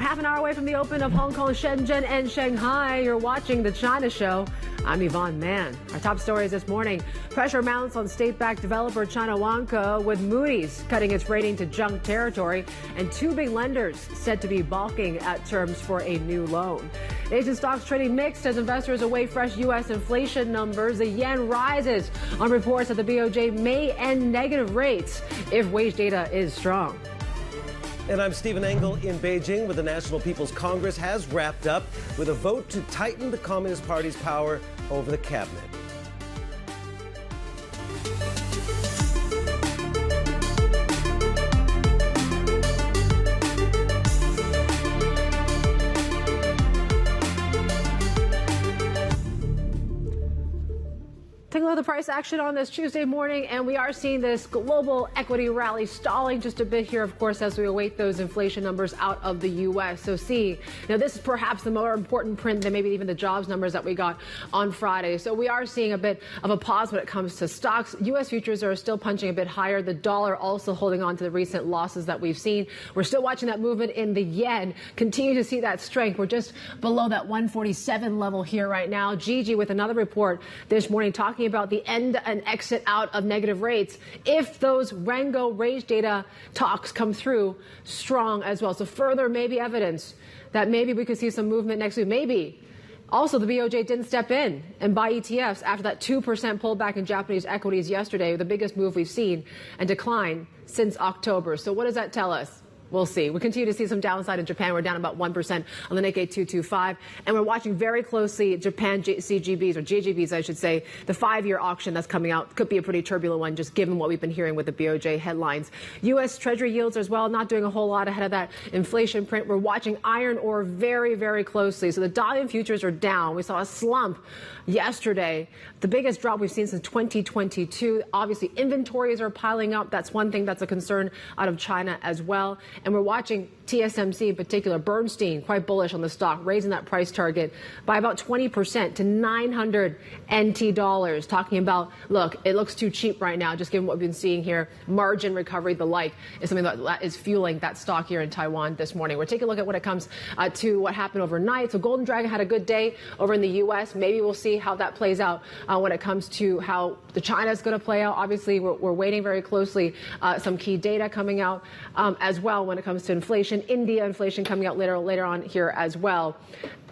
half an hour away from the open of Hong Kong, Shenzhen, and Shanghai. You're watching The China Show. I'm Yvonne. Our top stories this morning. Pressure mounts on state-backed developer China Vanke, with Moody's cutting its rating to junk territory, and two big lenders said to be balking at terms for a new loan. Asian stocks trading mixed as investors await fresh U.S. inflation numbers. The yen rises on reports that the BOJ may end negative rates if wage data is strong. And I'm Stephen Engle in Beijing, where the National People's Congress has wrapped up with a vote to tighten the Communist Party's power over the cabinet. Take a look at the price action on this Tuesday morning, and we are seeing this global equity rally stalling just a bit here, of course, as we await those inflation numbers out of the U.S. So this is perhaps the more important print than maybe even the jobs numbers that we got on Friday. So we are seeing a bit of a pause when it comes to stocks. U.S. futures are still punching a bit higher. The dollar also holding on to the recent losses that we've seen. We're still watching that movement in the yen. Continue to see that strength. We're just below that 147 level here right now. Gigi with another report this morning talking about the end and exit out of negative rates if those Rengo wage data talks come through strong as well. So further maybe evidence that maybe we could see some movement next week. Maybe. Also, the BOJ didn't step in and buy ETFs after that 2% pullback in Japanese equities yesterday, the biggest move we've seen and decline since October. So what does that tell us? We'll see. We continue to see some downside in Japan. We're down about 1% on the Nikkei 225. And we're watching very closely Japan CGBs, or JGBs, I should say. The 5-year auction that's coming out could be a pretty turbulent one, just given what we've been hearing with the BOJ headlines. U.S. Treasury yields as well, not doing a whole lot ahead of that inflation print. We're watching iron ore very, very closely. So the diamond futures are down. We saw a slump yesterday, the biggest drop we've seen since 2022. Obviously, inventories are piling up. That's one thing that's a concern out of China as well. And we're watching TSMC in particular, Bernstein, quite bullish on the stock, raising that price target by about 20% to 900 NT dollars. Talking about, look, it looks too cheap right now, just given what we've been seeing here. Margin recovery, the like, is something that is fueling that stock here in Taiwan this morning. We're taking a look at when it comes to what happened overnight. So Golden Dragon had a good day over in the U.S. Maybe we'll see how that plays out when it comes to how the China is going to play out. Obviously, we're waiting very closely. Some key data coming out as well when it comes to inflation. India inflation coming out later on here as well.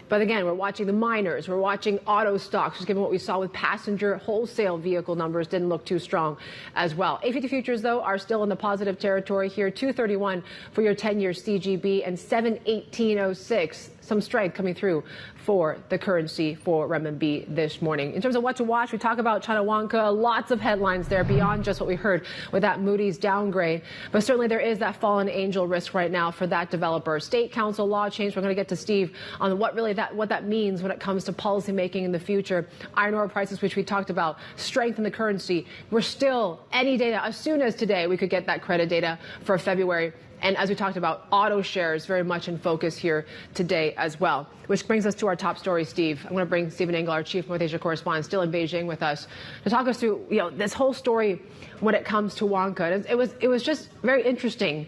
But again, we're watching the miners. We're watching auto stocks, just given what we saw with passenger wholesale vehicle numbers didn't look too strong as well. A50 futures, though, are still in the positive territory here. 231 for your 10-year CGB and 718.06. Some strength coming through for the currency for renminbi this morning. In terms of what to watch, we talk about China Vanke. Lots of headlines there beyond just what we heard with that Moody's downgrade. But certainly there is that fallen angel risk right now for that developer. State Council law change. We're going to get to Steve on what that means when it comes to policy making in the future. Iron ore prices, which we talked about, strength in the currency. We're still any data. As soon as today, we could get that credit data for February. And as we talked about, auto shares very much in focus here today as well. Which brings us to our top story, Steve. I'm going to bring Stephen Engle, our chief North Asia correspondent, still in Beijing with us, to talk us through this whole story when it comes to Vanke. It was just very interesting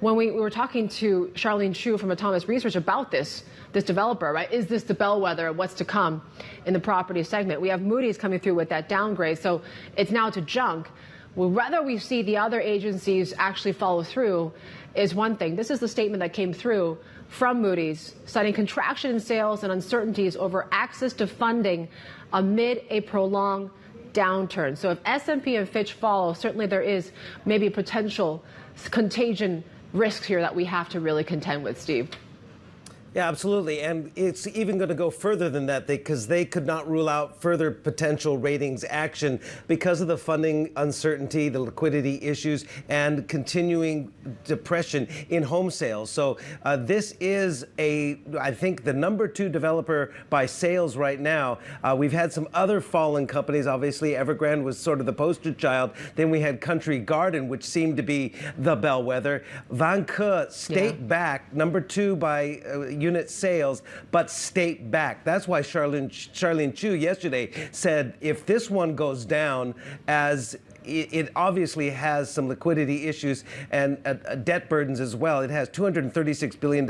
when we were talking to Charlene Chu from Atomic Research about this developer, right? Is this the bellwether of what's to come in the property segment? We have Moody's coming through with that downgrade, so it's now to junk. Well, whether we see the other agencies actually follow through is one thing. This is the statement that came through from Moody's, citing contraction in sales and uncertainties over access to funding amid a prolonged downturn. So if S&P and Fitch follow, certainly there is maybe potential contagion risks here that we have to really contend with, Steve. Yeah, absolutely. And it's even going to go further than that because they could not rule out further potential ratings action because of the funding uncertainty, the liquidity issues, and continuing depression in home sales. So this is I think, the #2 developer by sales right now. We've had some other fallen companies. Obviously, Evergrande was sort of the poster child. Then we had Country Garden, which seemed to be the bellwether. Vanke, state back, #2 by unit sales, but state back. That's why Charlene Chu yesterday said if this one goes down as it obviously has some liquidity issues and debt burdens as well. It has $236 billion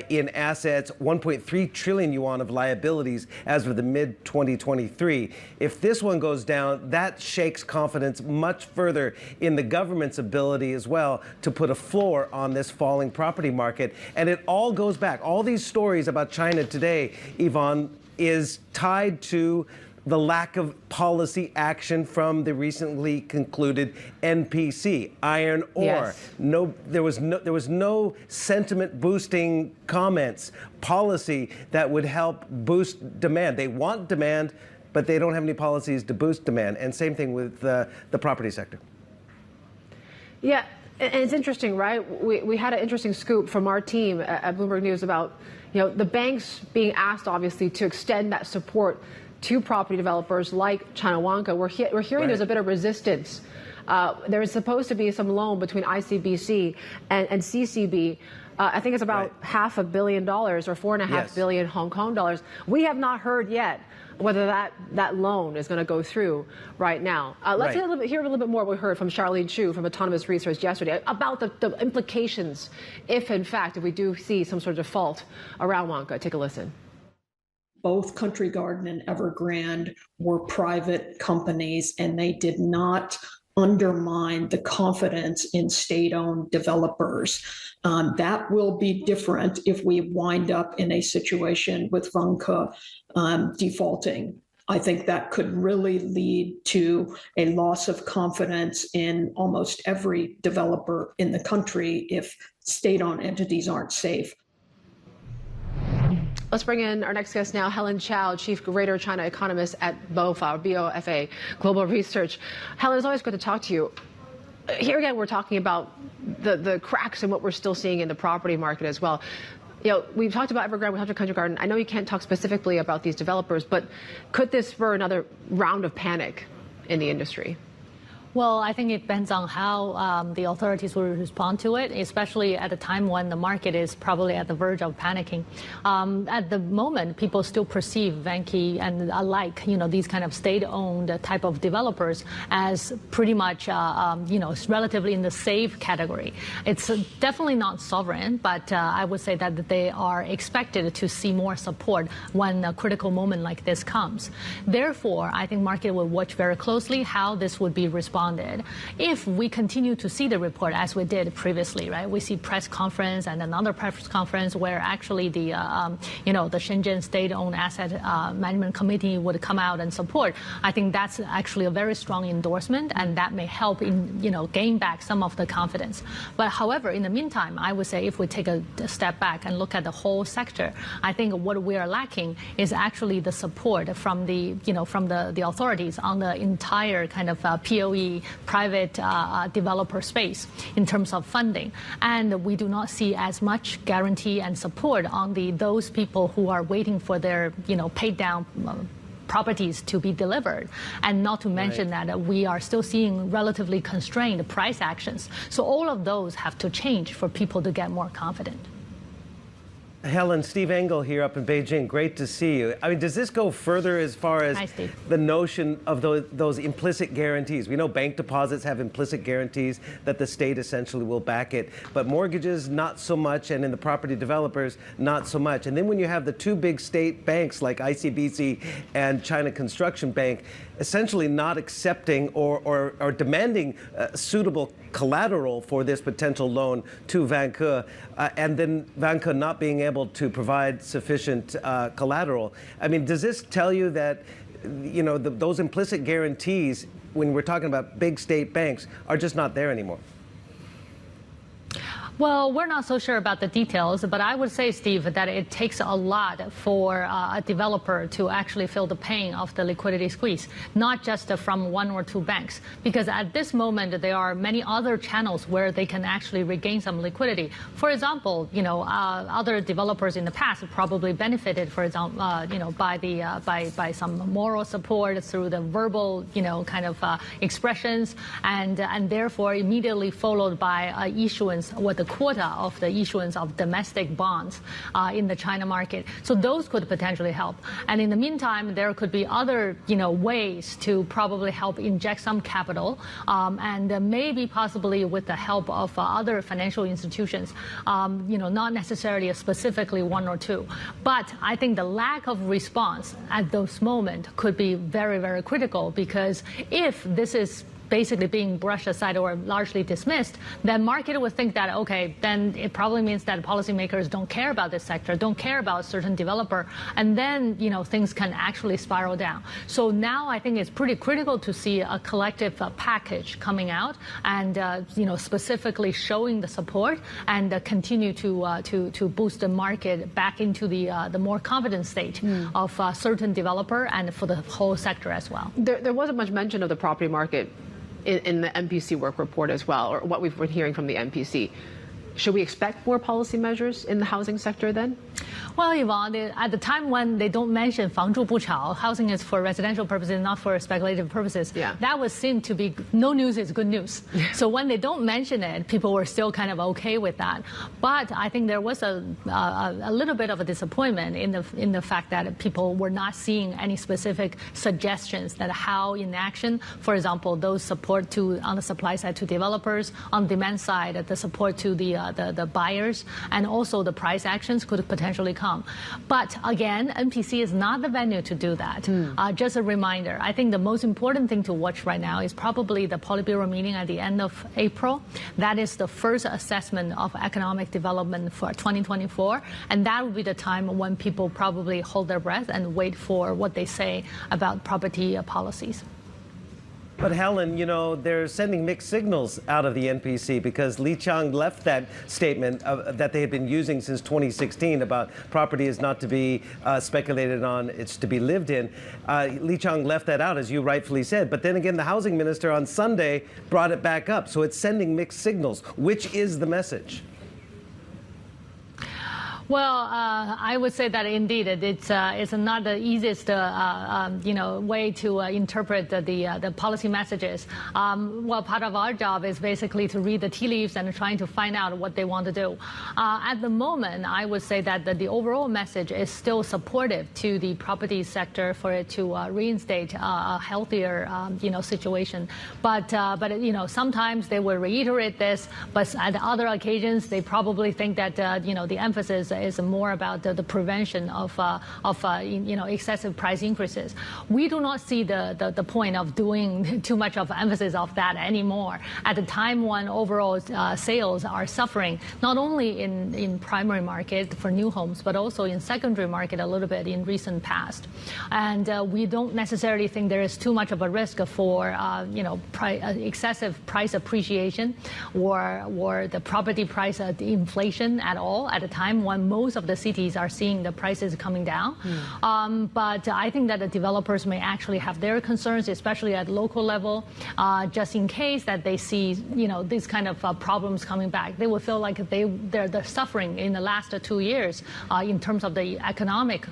in assets, 1.3 trillion yuan of liabilities as of the mid-2023. If this one goes down, that shakes confidence much further in the government's ability as well to put a floor on this falling property market. And it all goes back. All these stories about China today, Yvonne, is tied to the lack of policy action from the recently concluded NPC, iron ore. Yes. There was no sentiment boosting comments, policy that would help boost demand. They want demand, but they don't have any policies to boost demand. And same thing with the property sector. Yeah, and it's interesting, right? We had an interesting scoop from our team at Bloomberg News about, the banks being asked, obviously, to extend that support to property developers like China Vanke. We're hearing There's a bit of resistance. There is supposed to be some loan between ICBC and CCB. I think it's about $500 million or $4.5 billion Hong Kong dollars. We have not heard yet whether that loan is going to go through right now. Let's hear a little bit more what we heard from Charlene Chu from Autonomous Research yesterday about the implications if we do see some sort of default around Vanke. Take a listen. Both Country Garden and Evergrande were private companies, and they did not undermine the confidence in state-owned developers. That will be different if we wind up in a situation with Vanke defaulting. I think that could really lead to a loss of confidence in almost every developer in the country if state-owned entities aren't safe. Let's bring in our next guest now, Helen Qiao, Chief Greater China Economist at BofA, BofA Global Research. Helen, it's always good to talk to you. Here again, we're talking about the cracks in what we're still seeing in the property market as well. We've talked about Evergrande, we talked about Country Garden. I know you can't talk specifically about these developers, but could this spur another round of panic in the industry? Well, I think it depends on how the authorities will respond to it, especially at a time when the market is probably at the verge of panicking. At the moment, people still perceive Vanke and alike, these kind of state-owned type of developers as pretty much, relatively in the safe category. It's definitely not sovereign, but I would say that they are expected to see more support when a critical moment like this comes. Therefore, I think market will watch very closely how this would be responded. If we continue to see the report as we did previously, right? We see press conference and another press conference where actually the Shenzhen State-Owned Asset Management Committee would come out and support. I think that's actually a very strong endorsement, and that may help in gain back some of the confidence. But however, in the meantime, I would say if we take a step back and look at the whole sector, I think what we are lacking is actually the support from the authorities on the entire kind of POE private developer space in terms of funding, and we do not see as much guarantee and support on those people who are waiting for their paid down properties to be delivered, and not to mention that we are still seeing relatively constrained price actions. So all of those have to change for people to get more confident. Helen, Steve Engle here up in Beijing. Great to see you. I mean, does this go further as far as the notion of those implicit guarantees? We know bank deposits have implicit guarantees that the state essentially will back it, but mortgages, not so much, and in the property developers, not so much. And then when you have the two big state banks like ICBC and China Construction Bank essentially not accepting or demanding suitable collateral for this potential loan to Vanke, and then Vanke not being able to provide sufficient collateral. I mean, does this tell you that, those implicit guarantees, when we're talking about big state banks, are just not there anymore? Well, we're not so sure about the details, but I would say, Steve, that it takes a lot for a developer to actually feel the pain of the liquidity squeeze, not just from one or two banks, because at this moment there are many other channels where they can actually regain some liquidity. For example, other developers in the past probably benefited, for example, by some moral support through the verbal, expressions, and therefore immediately followed by issuance what the the quota of the issuance of domestic bonds in the China market. So those could potentially help. And in the meantime, there could be other, ways to probably help inject some capital, and maybe possibly with the help of other financial institutions, not necessarily specifically one or two. But I think the lack of response at those moments could be very, very critical, because if this is basically being brushed aside or largely dismissed, then market would think that, okay, then it probably means that policymakers don't care about this sector, don't care about a certain developer, and then, things can actually spiral down. So now I think it's pretty critical to see a collective package coming out and, specifically showing the support and continue to boost the market back into the more confident state of a certain developer and for the whole sector as well. There wasn't much mention of the property market in the MPC work report as well, or what we've been hearing from the MPC. Should we expect more policy measures in the housing sector then? Well, Yvonne, at the time when they don't mention 房住不炒, housing is for residential purposes, not for speculative purposes, that was seen to be no news is good news. So when they don't mention it, people were still kind of okay with that. But I think there was a little bit of a disappointment in the fact that people were not seeing any specific suggestions that how in action, for example, those support on the supply side to developers, on the demand side, the support to the buyers, and also the price actions could potentially come. But again, MPC is not the venue to do that. Just a reminder, I think the most important thing to watch right now is probably the Politburo meeting at the end of April. That is the first assessment of economic development for 2024, and that will be the time when people probably hold their breath and wait for what they say about property policies. But Helen, they're sending mixed signals out of the NPC, because Li Qiang left that statement that they had been using since 2016 about property is not to be speculated on, it's to be lived in. Li Qiang left that out, as you rightfully said. But then again, the housing minister on Sunday brought it back up. So it's sending mixed signals. Which is the message? Well, I would say that indeed it's not the easiest way to interpret the policy messages. Well, part of our job is basically to read the tea leaves and trying to find out what they want to do. At the moment, I would say that the overall message is still supportive to the property sector for it to reinstate a healthier situation. But sometimes they will reiterate this, but at other occasions they probably think that the emphasis is more about the prevention of excessive price increases. We do not see the point of doing too much of emphasis of that anymore. At the time when overall sales are suffering, not only in primary market for new homes, but also in secondary market a little bit in recent past. And we don't necessarily think there is too much of a risk for excessive price appreciation or the property price inflation at all at a time when most of the cities are seeing the prices coming down. But I think that the developers may actually have their concerns, especially at local level, just in case that they see, these kind of problems coming back. They will feel like they're suffering in the last 2 years in terms of the economic,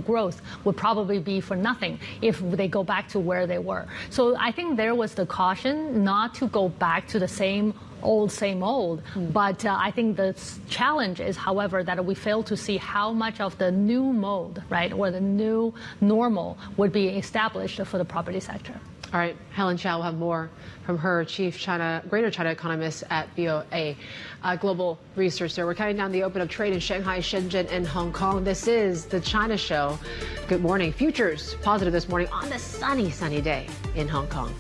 growth would probably be for nothing if they go back to where they were. So I think there was the caution not to go back to the same old. But I think the challenge is, however, that we fail to see how much of the new mode, right, or the new normal would be established for the property sector. All right, Helen Qiao will have more from her, Chief Greater China economist at BofA Global Research. We're counting down the open of trade in Shanghai, Shenzhen, and Hong Kong. This is the China Show. Good morning. Futures positive this morning on the sunny day in Hong Kong.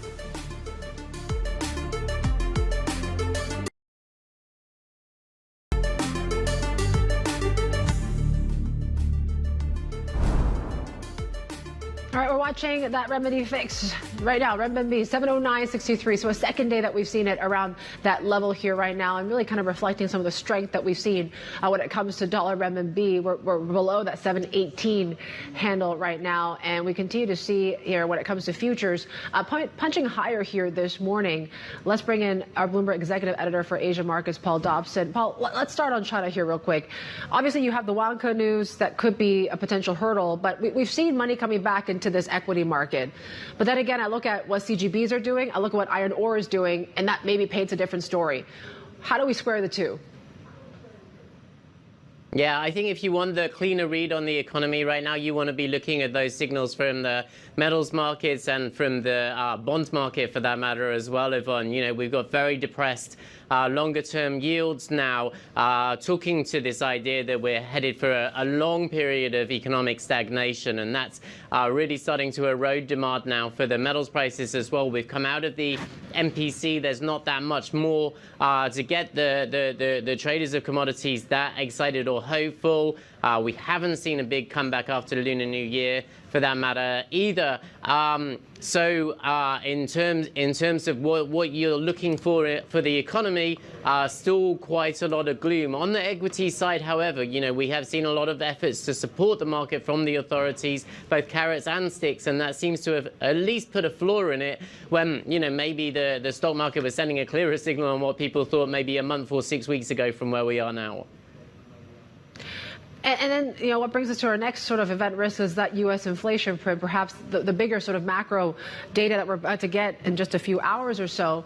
All right, we're watching that renminbi fix right now. Renminbi 709.63. So a second day that we've seen it around that level here right now, and really kind of reflecting some of the strength that we've seen when it comes to dollar renminbi. We're below that 718 handle right now, and we continue to see here when it comes to futures punching higher here this morning. Let's bring in our Bloomberg executive editor for Asia markets, Paul Dobson. Paul, let's start on China here real quick. Obviously, you have the Vanke news that could be a potential hurdle, but we've seen money coming back into this equity market. But then again, I look at what CGBs are doing, I look at what iron ore is doing, and that maybe paints a different story. How do we square the two? Yeah, I think if you want the cleaner read on the economy right now, you want to be looking at those signals from the metals markets and from the bond market, for that matter, as well, Yvonne. You know, we've got very depressed longer-term yields now, talking to this idea that we're headed for a long period of economic stagnation, and that's really starting to erode demand now for the metals prices as well. We've come out of the MPC. There's not that much more to get the traders of commodities that excited or hopeful. We haven't seen a big comeback after the Lunar New Year, for that matter, either. In terms of what you're looking for the economy, still quite a lot of gloom. On the equity side, however, you know, we have seen a lot of efforts to support the market from the authorities, both carrots and sticks, and that seems to have at least put a floor in it when, you know, maybe the stock market was sending a clearer signal on what people thought maybe a month or 6 weeks ago from where we are now. And then, you know, what brings us to our next sort of event risk is that U.S. inflation print, perhaps the bigger sort of macro data that we're about to get in just a few hours or so.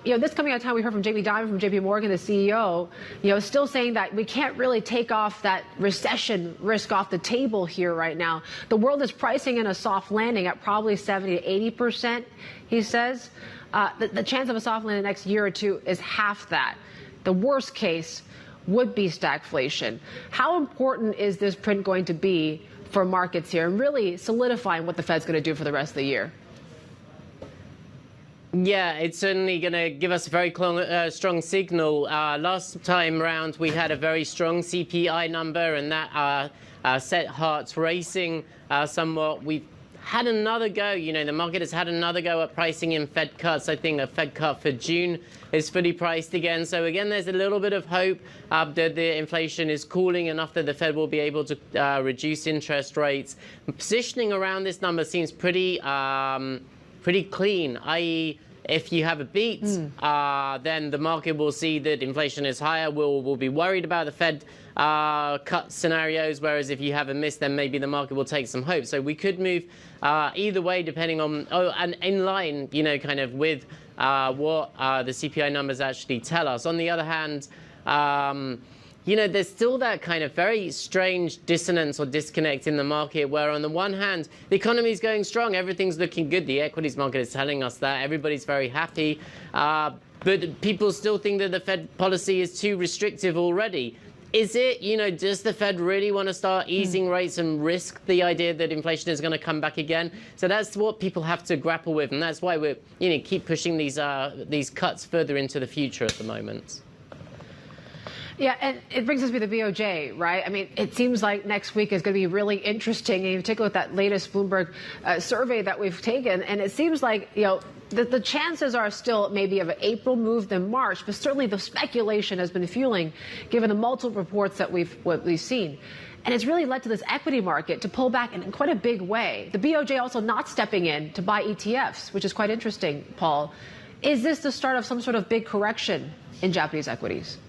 You know, this coming at a time we heard from Jamie Dimon from J.P. Morgan, the CEO, you know, still saying that we can't really take off that recession risk off the table here right now. The world is pricing in a soft landing at probably 70 to 80%, he says. The chance of a soft landing in the next year or two is half that. The worst case would be stagflation. How important is this print going to be for markets here and really solidifying what the Fed's going to do for the rest of the year? Yeah, it's certainly going to give us a very strong signal. Last time round, we had a very strong CPI number, and that set hearts racing somewhat. We've had another go. You know, the market has had another go at pricing in Fed cuts. I think a Fed cut for June is fully priced again. So again, there's a little bit of hope that the inflation is cooling enough that the Fed will be able to reduce interest rates. Positioning around this number seems pretty clean, i.e., if you have a beat, then the market will see that inflation is higher. We'll be worried about the Fed cut scenarios, whereas if you have a miss, then maybe the market will take some hope. So we could move either way, depending on, and in line, you know, kind of with what the CPI numbers actually tell us. On the other hand, you know, there's still that kind of very strange dissonance or disconnect in the market where on the one hand, the economy is going strong, everything's looking good, the equities market is telling us that, everybody's very happy, but people still think that the Fed policy is too restrictive already. Is it, you know, does the Fed really want to start easing rates and risk the idea that inflation is going to come back again? So that's what people have to grapple with, and that's why we're, you know, keep pushing these cuts further into the future at the moment. Yeah, and it brings us to the BOJ, right? I mean, it seems like next week is going to be really interesting, in particular with that latest Bloomberg survey that we've taken. And it seems like, you know, the chances are still maybe of an April move than March, but certainly the speculation has been fueling, given the multiple reports that we've seen. And it's really led to this equity market to pull back in quite a big way. The BOJ also not stepping in to buy ETFs, which is quite interesting, Paul. Is this the start of some sort of big correction in Japanese equities?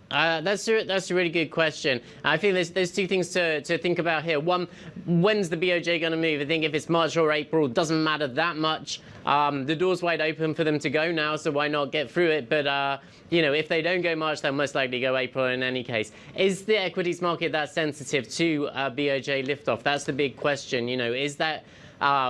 That's a really good question. I think there's two things to think about here. One, when's the BOJ going to move? I think if it's March or April, it doesn't matter that much. The door's wide open for them to go now, so why not get through it? But, you know, if they don't go March, they'll most likely go April in any case. Is the equities market that sensitive to BOJ liftoff? That's the big question. You know, is that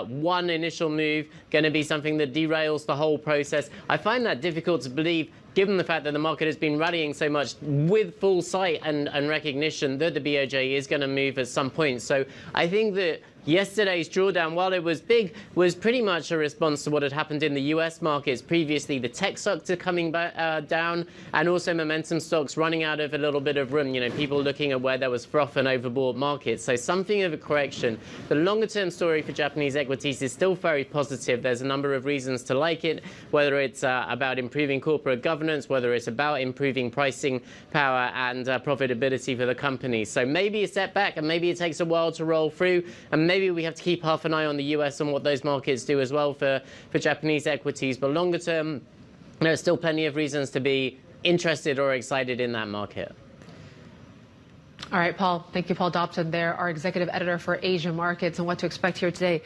one initial move going to be something that derails the whole process? I find that difficult to believe, given the fact that the market has been rallying so much with full sight and recognition that the BOJ is going to move at some point. So I think that yesterday's drawdown, while it was big, was pretty much a response to what had happened in the US markets previously. The tech sector coming back down, and also momentum stocks running out of a little bit of room. You know, people looking at where there was froth and overbought markets. So something of a correction. The longer-term story for Japanese equities is still very positive. There's a number of reasons to like it, whether it's about improving corporate governance, whether it's about improving pricing power and profitability for the company. So maybe a setback, and maybe it takes a while to roll through, and maybe we have to keep half an eye on the US and what those markets do as well for Japanese equities. But longer term, there's still plenty of reasons to be interested or excited in that market. All right, Paul. Thank you, Paul Dobson there, our executive editor for Asia markets and what to expect here today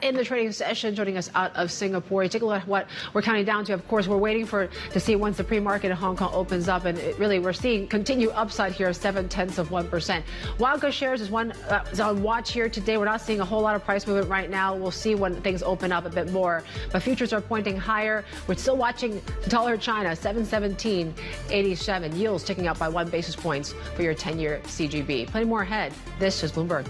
in the trading session. Joining us out of Singapore. Take a look at what we're counting down to. Of course, we're waiting to see once the pre-market in Hong Kong opens up, and we're seeing continued upside here, 0.7%. Wildcat shares is one is on watch here today. We're not seeing a whole lot of price movement right now. We'll see when things open up a bit more. But futures are pointing higher. We're still watching dollar China, 717.87. Yields ticking up by 1 basis points for your 10-year CGB. Plenty more ahead. This is Bloomberg.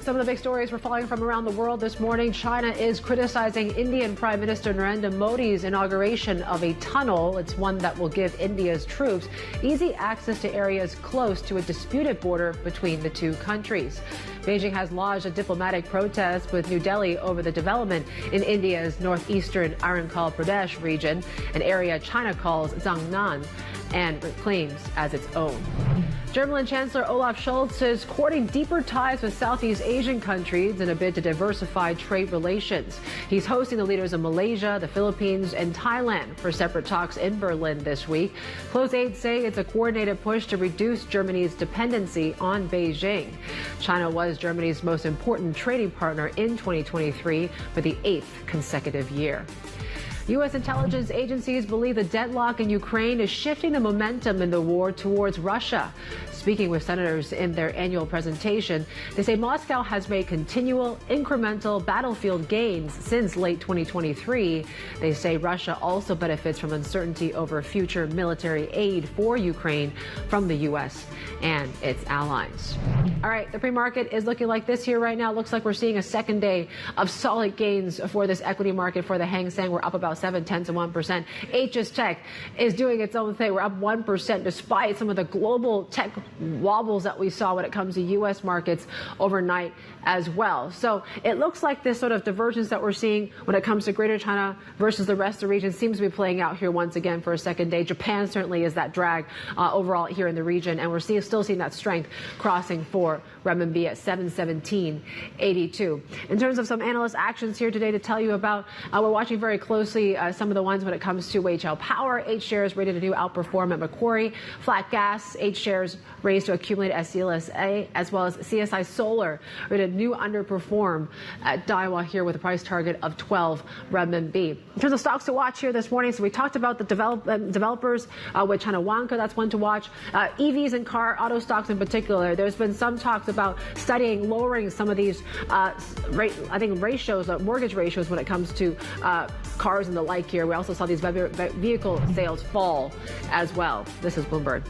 Some of the big stories we're following from around the world this morning. China is criticizing Indian Prime Minister Narendra Modi's inauguration of a tunnel. It's one that will give India's troops easy access to areas close to a disputed border between the two countries. Beijing has lodged a diplomatic protest with New Delhi over the development in India's northeastern Arunachal Pradesh region, an area China calls Zangnan and claims as its own. German Chancellor Olaf Scholz is courting deeper ties with Southeast Asian countries in a bid to diversify trade relations. He's hosting the leaders of Malaysia, the Philippines, and Thailand for separate talks in Berlin this week. Close aides say it's a coordinated push to reduce Germany's dependency on Beijing. China was Germany's most important trading partner in 2023 for the 8th consecutive year. U.S. intelligence agencies believe the deadlock in Ukraine is shifting the momentum in the war towards Russia. Speaking with senators in their annual presentation, they say Moscow has made continual, incremental battlefield gains since late 2023. They say Russia also benefits from uncertainty over future military aid for Ukraine from the U.S. and its allies. All right, the pre-market is looking like this here right now. Looks like we're seeing a second day of solid gains for this equity market for the Hang Seng. We're up about 0.7%. HS Tech is doing its own thing. We're up 1% despite some of the global tech wobbles that we saw when it comes to U.S. markets overnight as well. So it looks like this sort of divergence that we're seeing when it comes to Greater China versus the rest of the region seems to be playing out here once again for a second day. Japan certainly is that drag overall here in the region, and we're still seeing that strength crossing for renminbi at 717.82. In terms of some analyst actions here today to tell you about, we're watching very closely some of the ones when it comes to Qiao Power. 8 shares rated a new outperform at Macquarie. Flat Gas, 8 shares raised to accumulate at CLSA, as well as CSI Solar rated new underperform at Daiwa here with a price target of 12 renminbi. In terms of stocks to watch here this morning, so we talked about the developers with China Vanke. That's one to watch. EVs and auto stocks in particular. There's been some talks about studying lowering some of these ratios, mortgage ratios when it comes to cars and the like here. We also saw these vehicle sales fall as well. This is Bloomberg.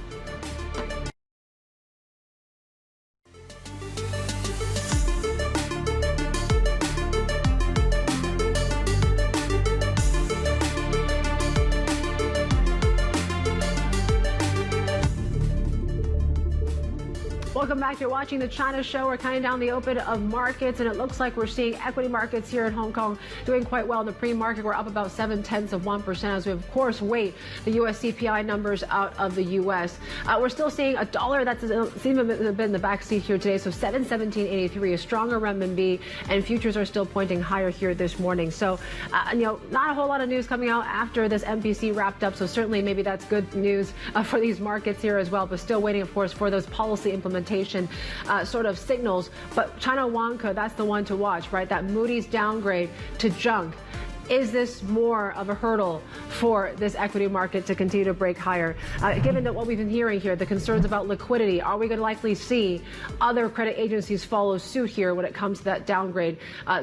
Welcome back. You're watching the China Show. We're counting down the open of markets, and it looks like we're seeing equity markets here in Hong Kong doing quite well in the pre-market. We're up about 0.7% as we, of course, wait the U.S. CPI numbers out of the U.S. We're still seeing a dollar that's seems to have been in the backseat here today, so 717.83, a stronger renminbi, and futures are still pointing higher here this morning. So, not a whole lot of news coming out after this MPC wrapped up, so certainly maybe that's good news for these markets here as well, but still waiting, of course, for those policy implementations sort of signals. But China Vanke, that's the one to watch, right? That Moody's downgrade to junk. Is this more of a hurdle for this equity market to continue to break higher? Given that what we've been hearing here, the concerns about liquidity, are we going to likely see other credit agencies follow suit here when it comes to that downgrade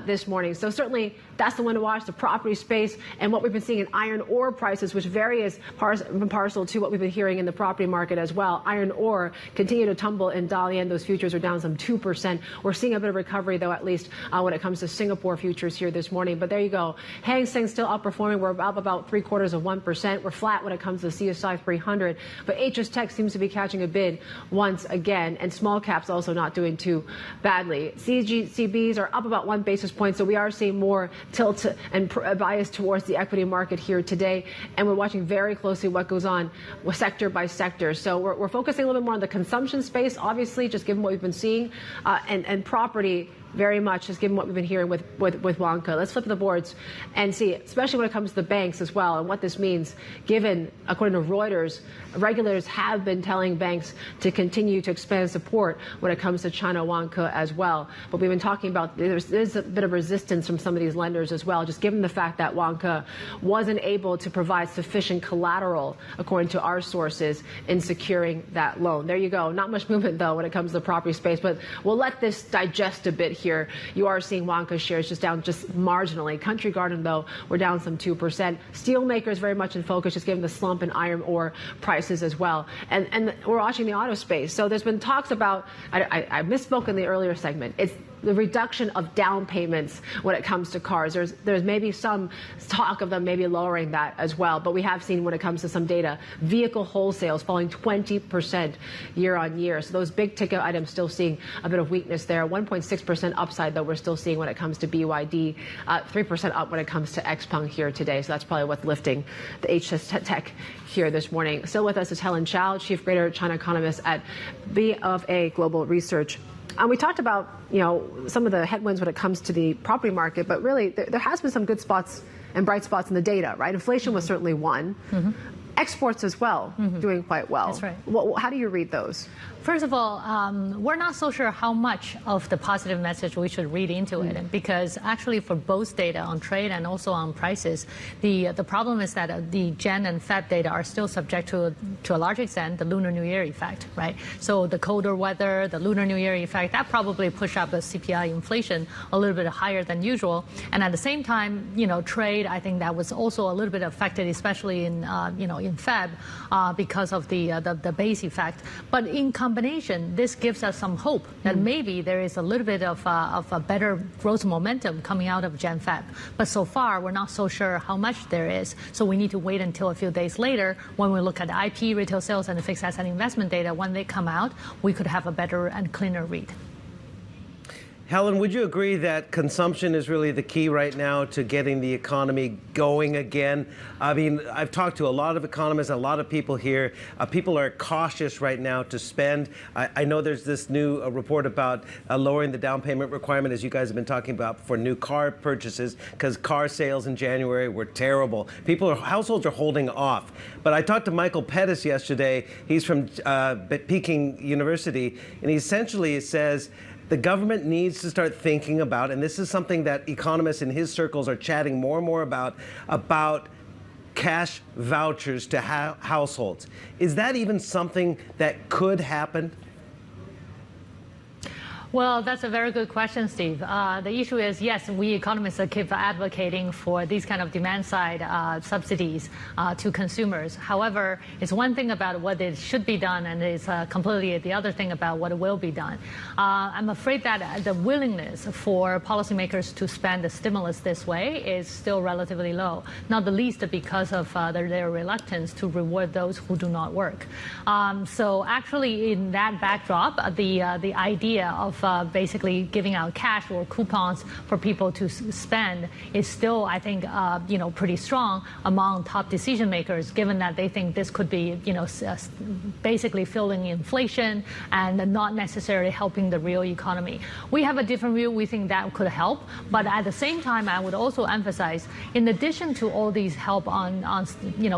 this morning? So certainly that's the one to watch, the property space, and what we've been seeing in iron ore prices, which vary as parcel to what we've been hearing in the property market as well. Iron ore continue to tumble in Dalian. Those futures are down some 2%. We're seeing a bit of recovery, though, at least when it comes to Singapore futures here this morning. But there you go. Hang Seng still outperforming. We're up about 0.75%. We're flat when it comes to the CSI 300. But HS Tech seems to be catching a bid once again, and small caps also not doing too badly. CGCBs are up about 1 basis point, so we are seeing more tilt and bias towards the equity market here today. And we're watching very closely what goes on sector by sector. So we're focusing a little bit more on the consumption space, obviously, just given what we've been seeing, and property very much, just given what we've been hearing with Vanke. Let's flip the boards and see, especially when it comes to the banks as well, and what this means, given, according to Reuters, regulators have been telling banks to continue to expand support when it comes to China Vanke as well. But we've been talking about there's a bit of resistance from some of these lenders as well, just given the fact that Vanke wasn't able to provide sufficient collateral, according to our sources, in securing that loan. There you go. Not much movement, though, when it comes to the property space, but we'll let this digest a bit here. You are seeing Vanke shares just down just marginally. Country Garden, though, we're down some 2%. Steelmakers very much in focus, just given the slump in iron ore prices as well. And we're watching the auto space. So there's been talks about, I misspoke in the earlier segment, it's the reduction of down payments when it comes to cars. There's maybe some talk of them maybe lowering that as well. But we have seen when it comes to some data, vehicle wholesales falling 20% year on year. So those big ticket items still seeing a bit of weakness there. 1.6% upside, though, we're still seeing when it comes to BYD. 3% up when it comes to Peng here today. So that's probably what's lifting the HS Tech here this morning. Still with us is Helen Qiao, Chief Greater China Economist at BofA Global Research. And we talked about, some of the headwinds when it comes to the property market, but really there has been some good spots and bright spots in the data, right? Inflation was certainly one. Exports as well, doing quite well. That's right. How do you read those? First of all, we're not so sure how much of the positive message we should read into it, because actually for both data on trade and also on prices, the problem is that the Jan and Feb data are still subject to a large extent the Lunar New Year effect, right? So the colder weather, the Lunar New Year effect, that probably pushed up the CPI inflation a little bit higher than usual. And at the same time, trade, I think that was also a little bit affected, especially in in Feb, because of the base effect. But in combination, this gives us some hope that maybe there is a little bit of a better growth momentum coming out of Jan-Feb. But so far, we're not so sure how much there is. So we need to wait until a few days later when we look at IP, retail sales, and the fixed asset investment data. When they come out, we could have a better and cleaner read. Helen, would you agree that consumption is really the key right now to getting the economy going again? I mean, I've talked to a lot of economists, a lot of people here. People are cautious right now to spend. I know there's this new report about lowering the down payment requirement, as you guys have been talking about, for new car purchases, because car sales in January were terrible. Households are holding off. But I talked to Michael Pettis yesterday. He's from Peking University, and he essentially says, the government needs to start thinking about, and this is something that economists in his circles are chatting more and more about cash vouchers to households. Is that even something that could happen? Well, that's a very good question, Steve. The issue is, yes, we economists keep advocating for these kind of demand-side subsidies to consumers. However, it's one thing about what it should be done, and it's completely the other thing about what will be done. I'm afraid that the willingness for policymakers to spend the stimulus this way is still relatively low, not the least because of their reluctance to reward those who do not work. So actually, in that backdrop, the idea of basically giving out cash or coupons for people to spend is still, I think, pretty strong among top decision makers, given that they think this could be, basically fueling inflation and not necessarily helping the real economy. We have a different view. We think that could help. But at the same time, I would also emphasize, in addition to all these help on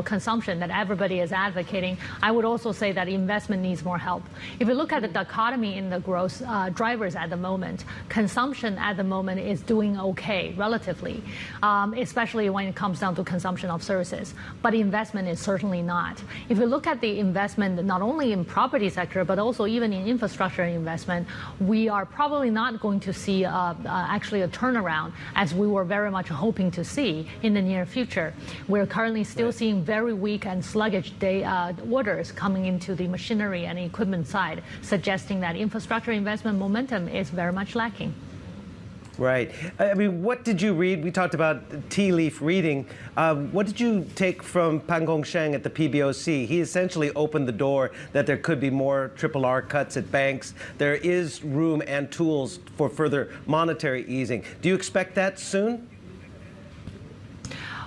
consumption that everybody is advocating, I would also say that investment needs more help. If you look at the dichotomy in the growth drivers at the moment, consumption at the moment is doing okay, relatively, especially when it comes down to consumption of services. But investment is certainly not. If you look at the investment, not only in property sector, but also even in infrastructure investment, we are probably not going to see actually a turnaround as we were very much hoping to see in the near future. We're currently still seeing very weak and sluggish orders coming into the machinery and equipment side, suggesting that infrastructure investment momentum is very much lacking. Right. I mean, what did you read? We talked about tea leaf reading. What did you take from Peng at the PBOC? He essentially opened the door that there could be more RRR cuts at banks. There is room and tools for further monetary easing. Do you expect that soon?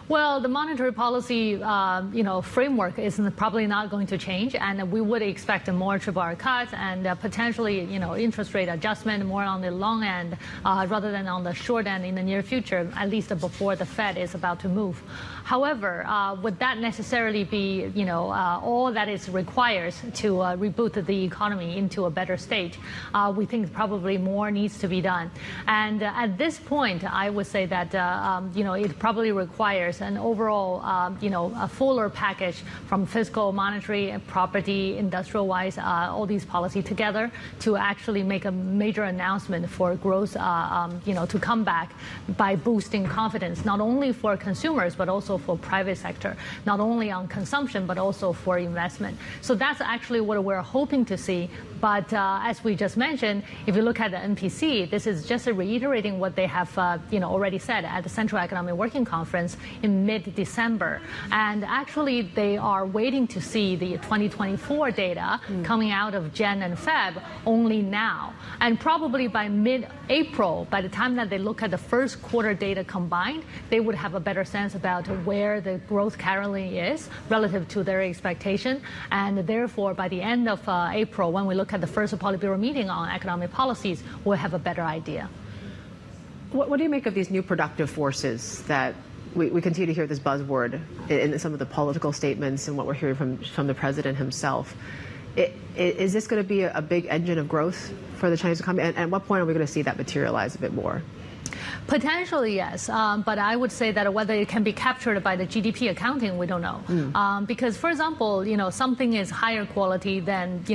Well, the monetary policy, framework is probably not going to change, and we would expect more triple R cuts and potentially, interest rate adjustment more on the long end rather than on the short end in the near future, at least before the Fed is about to move. However, would that necessarily be, all that it requires to reboot the economy into a better state? We think probably more needs to be done. And at this point, I would say that, it probably requires an overall, a fuller package from fiscal, monetary, property, industrial-wise, all these policies together to actually make a major announcement for growth, to come back by boosting confidence, not only for consumers, but also for private sector, not only on consumption, but also for investment. So that's actually what we're hoping to see. But as we just mentioned, if you look at the NPC, this is just reiterating what they have, already said at the Central Economic Working Conference in mid-December. And actually, they are waiting to see the 2024 data coming out of Jan and Feb only now. And probably by mid-April, by the time that they look at the first quarter data combined, they would have a better sense about where the growth currently is relative to their expectation. And therefore, by the end of April, when we look at the first Politburo meeting on economic policies, we'll have a better idea. What do you make of these new productive forces that we continue to hear this buzzword in some of the political statements and what we're hearing from the president himself? Is this going to be a big engine of growth for the Chinese economy? And at what point are we going to see that materialize a bit more? Potentially, yes. But I would say that whether it can be captured by the GDP accounting, we don't know. Because, for example, something is higher quality than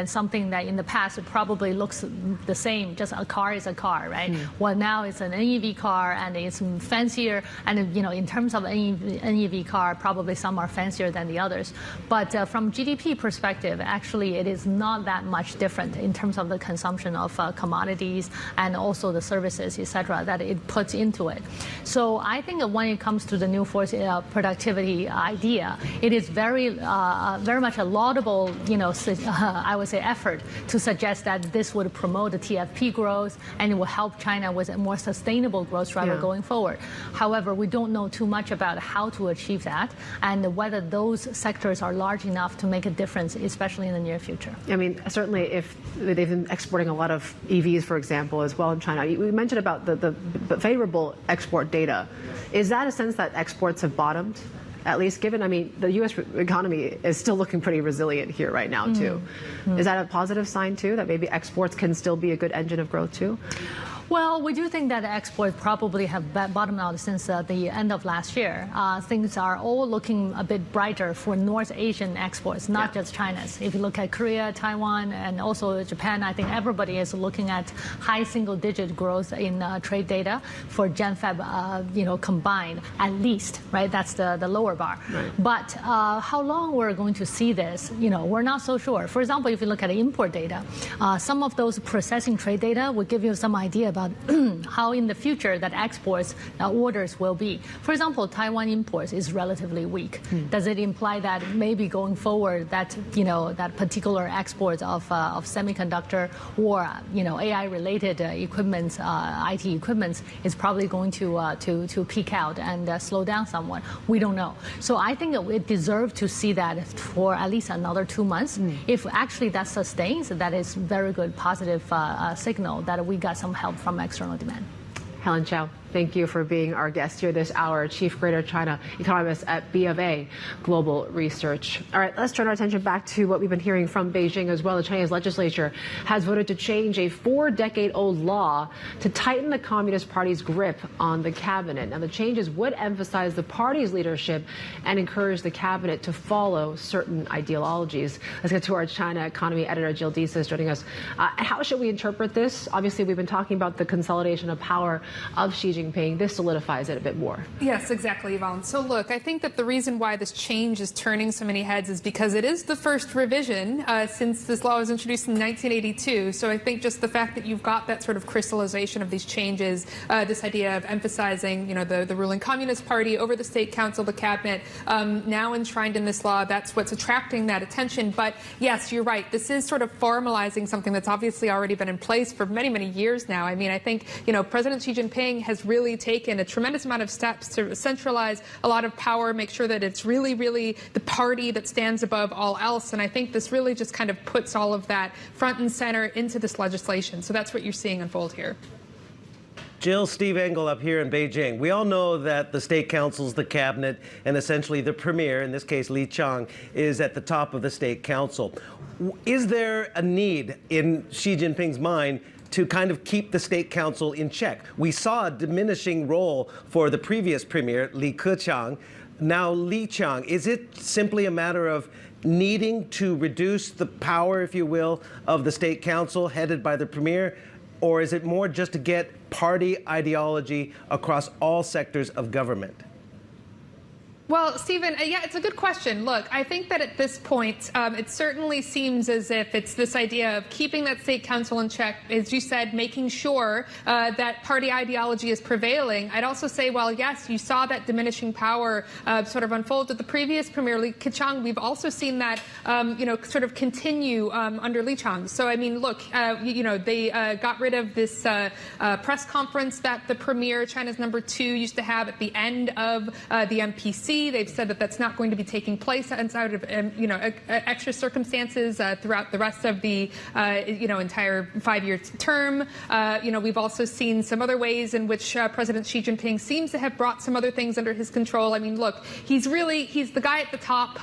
something that in the past it probably looks the same. Just a car is a car, right? Well, now it's an NEV car and it's fancier. And, in terms of NEV car, probably some are fancier than the others. But from GDP perspective, actually, it is not that much different in terms of the consumption of commodities and also the services, etc., that it puts into it. So I think that when it comes to the new force productivity idea, it is very much a laudable, I would say, effort to suggest that this would promote the TFP growth and it will help China with a more sustainable growth driver going forward. However, we don't know too much about how to achieve that and whether those sectors are large enough to make a difference, especially in the near future. I mean, certainly if they've been exporting a lot of EVs, for example, as well in China. We mentioned about the favorable export data. Is that a sense that exports have bottomed? At least given, the U.S. economy is still looking pretty resilient here right now, too. Is that a positive sign, too, that maybe exports can still be a good engine of growth, too? Well, we do think that exports probably have bottomed out since the end of last year. Things are all looking a bit brighter for North Asian exports, not just China's. If you look at Korea, Taiwan, and also Japan, I think everybody is looking at high single-digit growth in trade data for Jan-Feb, combined, at least, right? That's the lower bar. Right. But how long we're going to see this, we're not so sure. For example, if you look at import data, some of those processing trade data will give you some idea about how in the future that exports orders will be. For example, Taiwan imports is relatively weak. Does it imply that maybe going forward that that particular exports of semiconductor or AI-related equipment, IT equipment is probably going to peak out and slow down somewhat? We don't know. So I think it deserves to see that for at least another 2 months. If actually that sustains, that is very good positive signal that we got some help from external demand. Helen Qiao, thank you for being our guest here this hour, Chief Greater China Economist at BofA Global Research. All right, let's turn our attention back to what we've been hearing from Beijing as well. The Chinese legislature has voted to change a 4-decade-old law to tighten the Communist Party's grip on the cabinet. Now, the changes would emphasize the party's leadership and encourage the cabinet to follow certain ideologies. Let's get to our China economy editor, Jill Deesa, joining us. How should we interpret this? Obviously, we've been talking about the consolidation of power of Xi Jinping. This solidifies it a bit more. Yes, exactly, Yvonne. So look, I think that the reason why this change is turning so many heads is because it is the first revision since this law was introduced in 1982. So I think just the fact that you've got that sort of crystallization of these changes, this idea of emphasizing, the ruling Communist Party over the State Council, the cabinet, now enshrined in this law, that's what's attracting that attention. But yes, you're right. This is sort of formalizing something that's obviously already been in place for many, many years now. I think, President Xi Jinping has really taken a tremendous amount of steps to centralize a lot of power, make sure that it's really, really the party that stands above all else. And I think this really just kind of puts all of that front and center into this legislation. So that's what you're seeing unfold here. Jill, Steve Engle up here in Beijing. We all know that the state councils, the cabinet, and essentially the premier, in this case Li Qiang, is at the top of the state council. Is there a need in Xi Jinping's mind to kind of keep the state council in check? We saw a diminishing role for the previous premier, Li Keqiang. Now Li Qiang, is it simply a matter of needing to reduce the power, if you will, of the state council headed by the premier? Or is it more just to get party ideology across all sectors of government? Well, Stephen, yeah, it's a good question. Look, I think that at this point, it certainly seems as if it's this idea of keeping that state council in check, as you said, making sure that party ideology is prevailing. I'd also say, well, yes, you saw that diminishing power sort of unfold with the previous premier, Li Keqiang. We've also seen that, sort of continue under Li Qiang. So, I mean, look, they got rid of this press conference that the premier, China's #2, used to have at the end of the MPC. They've said that that's not going to be taking place outside of, extra circumstances throughout the rest of the, entire 5-year term. We've also seen some other ways in which President Xi Jinping seems to have brought some other things under his control. I mean, look, he's the guy at the top.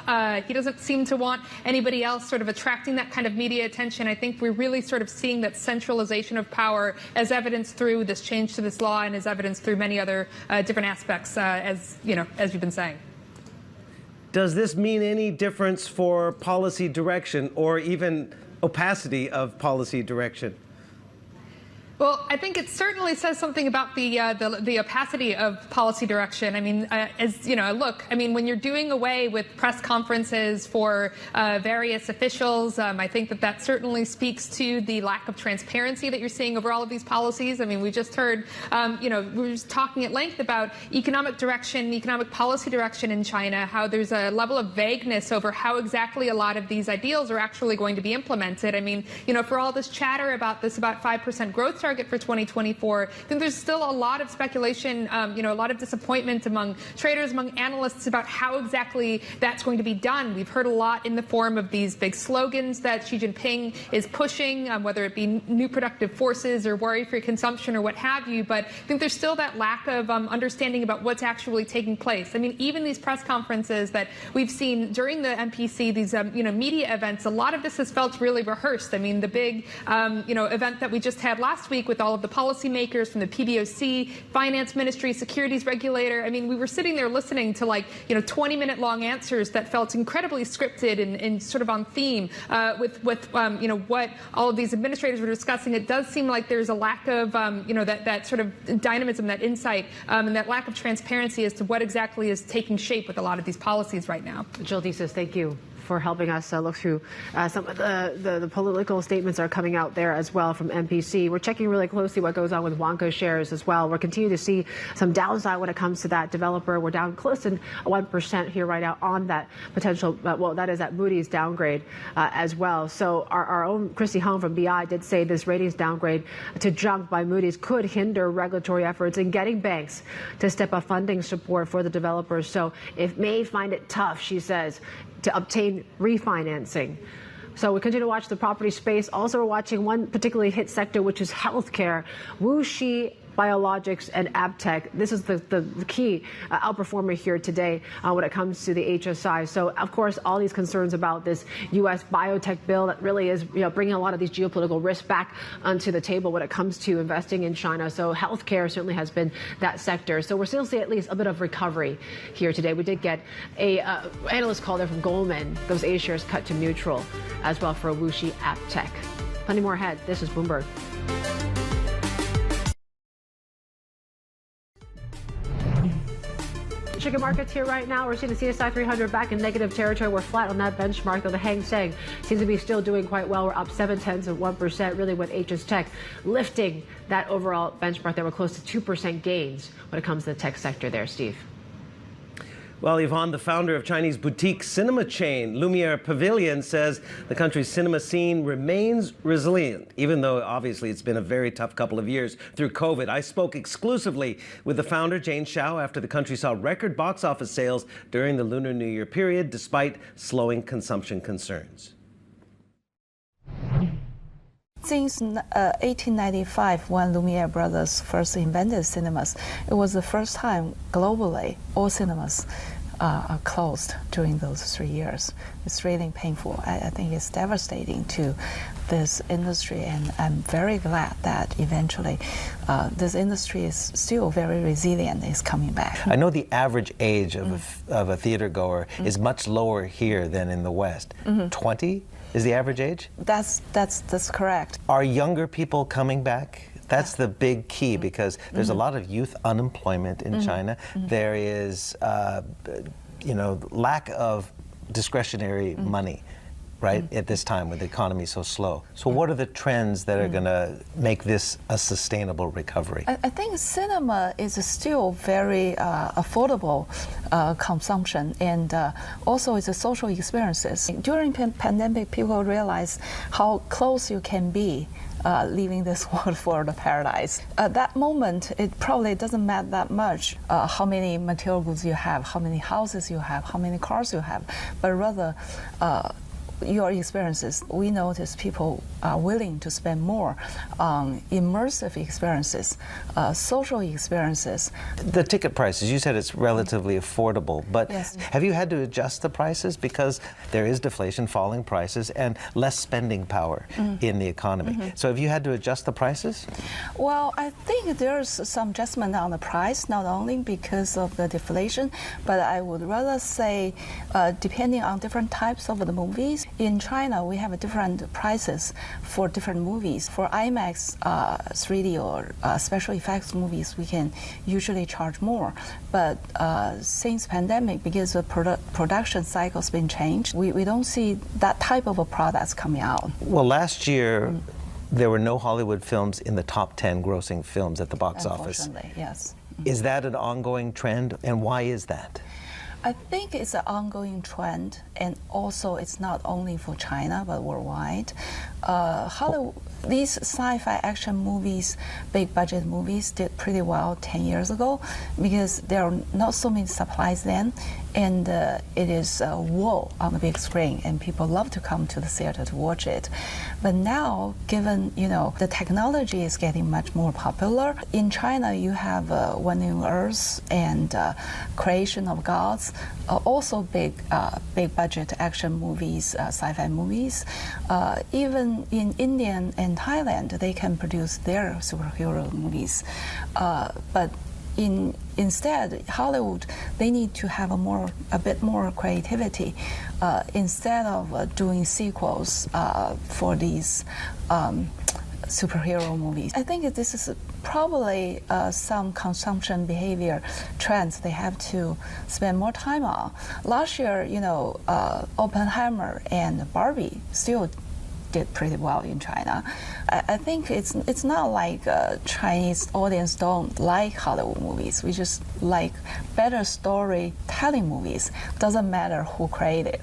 He doesn't seem to want anybody else sort of attracting that kind of media attention. I think we're really sort of seeing that centralization of power as evidenced through this change to this law and as evidenced through many other different aspects, as you've been saying. Does this mean any difference for policy direction or even opacity of policy direction? Well, I think it certainly says something about the opacity of policy direction. I mean, when you're doing away with press conferences for various officials, I think that certainly speaks to the lack of transparency that you're seeing over all of these policies. I mean, we just heard, we were just talking at length about economic direction, economic policy direction in China, how there's a level of vagueness over how exactly a lot of these ideals are actually going to be implemented. I mean, for all this chatter about this about 5% growth target for 2024, I think there's still a lot of speculation, a lot of disappointment among traders, among analysts about how exactly that's going to be done. We've heard a lot in the form of these big slogans that Xi Jinping is pushing, whether it be new productive forces or worry-free consumption or what have you. But I think there's still that lack of understanding about what's actually taking place. I mean, even these press conferences that we've seen during the MPC, these media events, a lot of this has felt really rehearsed. I mean, the big event that we just had last week with all of the policymakers from the PBOC, Finance Ministry, Securities Regulator. I mean, we were sitting there listening to 20-minute long answers that felt incredibly scripted and sort of on theme with what all of these administrators were discussing. It does seem like there's a lack of that sort of dynamism, that insight, and that lack of transparency as to what exactly is taking shape with a lot of these policies right now. Jill Desus, thank you for helping us look through some of the political statements that are coming out there as well from MPC. We're checking really closely what goes on with Vanke shares as well. We're continuing to see some downside when it comes to that developer. We're down close to 1% here right now on that potential, that is at Moody's downgrade as well. So our own Christy Hong from BI did say this ratings downgrade to junk by Moody's could hinder regulatory efforts in getting banks to step up funding support for the developers. So it may find it tough, she says, to obtain refinancing. So we continue to watch the property space. Also, we're watching one particularly hit sector, which is healthcare. WuXi Biologics and AbTech. This is the key outperformer here today when it comes to the HSI. So, of course, all these concerns about this U.S. biotech bill that really is bringing a lot of these geopolitical risks back onto the table when it comes to investing in China. So healthcare certainly has been that sector. So we're still seeing at least a bit of recovery here today. We did get a analyst call there from Goldman. Those A shares cut to neutral as well for WuXi AbTech. Plenty more ahead. This is Bloomberg. Chicken markets here right now. We're seeing the CSI 300 back in negative territory. We're flat on that benchmark, though the Hang Seng seems to be still doing quite well. We're up 0.7%, really, with HS Tech lifting that overall benchmark. There were close to 2% gains when it comes to the tech sector there, Steve. Well, Yvonne, the founder of Chinese boutique cinema chain Lumiere Pavilion, says the country's cinema scene remains resilient, even though obviously it's been a very tough couple of years through COVID. I spoke exclusively with the founder, Qiao, after the country saw record box office sales during the Lunar New Year period, despite slowing consumption concerns. Since 1895, when Lumiere brothers first invented cinemas, it was the first time globally all cinemas are closed during those 3 years. It's really painful. I think it's devastating to this industry, and I'm very glad that eventually this industry is still very resilient, is coming back. I know the average age of a theater goer is much lower here than in the West. 20 is the average age? That's correct. Are younger people coming back? That's the big key, because there's a lot of youth unemployment in China. There is, lack of discretionary money, right, at this time when the economy is so slow. So what are the trends that are going to make this a sustainable recovery? I think cinema is still very affordable consumption, and also it's a social experiences. During pandemic, people realize how close you can be leaving this world for the paradise. At that moment, it probably doesn't matter that much how many material goods you have, how many houses you have, how many cars you have, but rather your experiences. We notice people are willing to spend more on immersive experiences, social experiences. The ticket prices, you said it's relatively affordable, but Yes. have you had to adjust the prices because there is deflation, falling prices, and less spending power in the economy? So have you had to adjust the prices? Well, I think there's some adjustment on the price, not only because of the deflation, but I would rather say depending on different types of the movies. In China, we have different prices for different movies. For IMAX 3D or special effects movies, we can usually charge more. But since pandemic, because the production cycle's been changed, we don't see that type of a products coming out. Well, last year, there were no Hollywood films in the top 10 grossing films at the box office. Unfortunately, yes. Is that an ongoing trend, and why is that? I think it's an ongoing trend, and also it's not only for China but worldwide. Hollywood, these sci-fi action movies, big budget movies, did pretty well 10 years ago because there are not so many supplies then, and it is whoa on the big screen, and people love to come to the theater to watch it. But now, given the technology is getting much more popular in China, you have Wandering Earth and Creation of Gods, also big budget action movies, sci-fi movies. Even in India and Thailand, they can produce their superhero movies, but instead, Hollywood, they need to have a bit more creativity instead of doing sequels for these superhero movies. I think this is probably some consumption behavior trends they have to spend more time on. Last year, Oppenheimer and Barbie still did pretty well in China. I think it's not like Chinese audience don't like Hollywood movies. We just like better storytelling movies. Doesn't matter who created.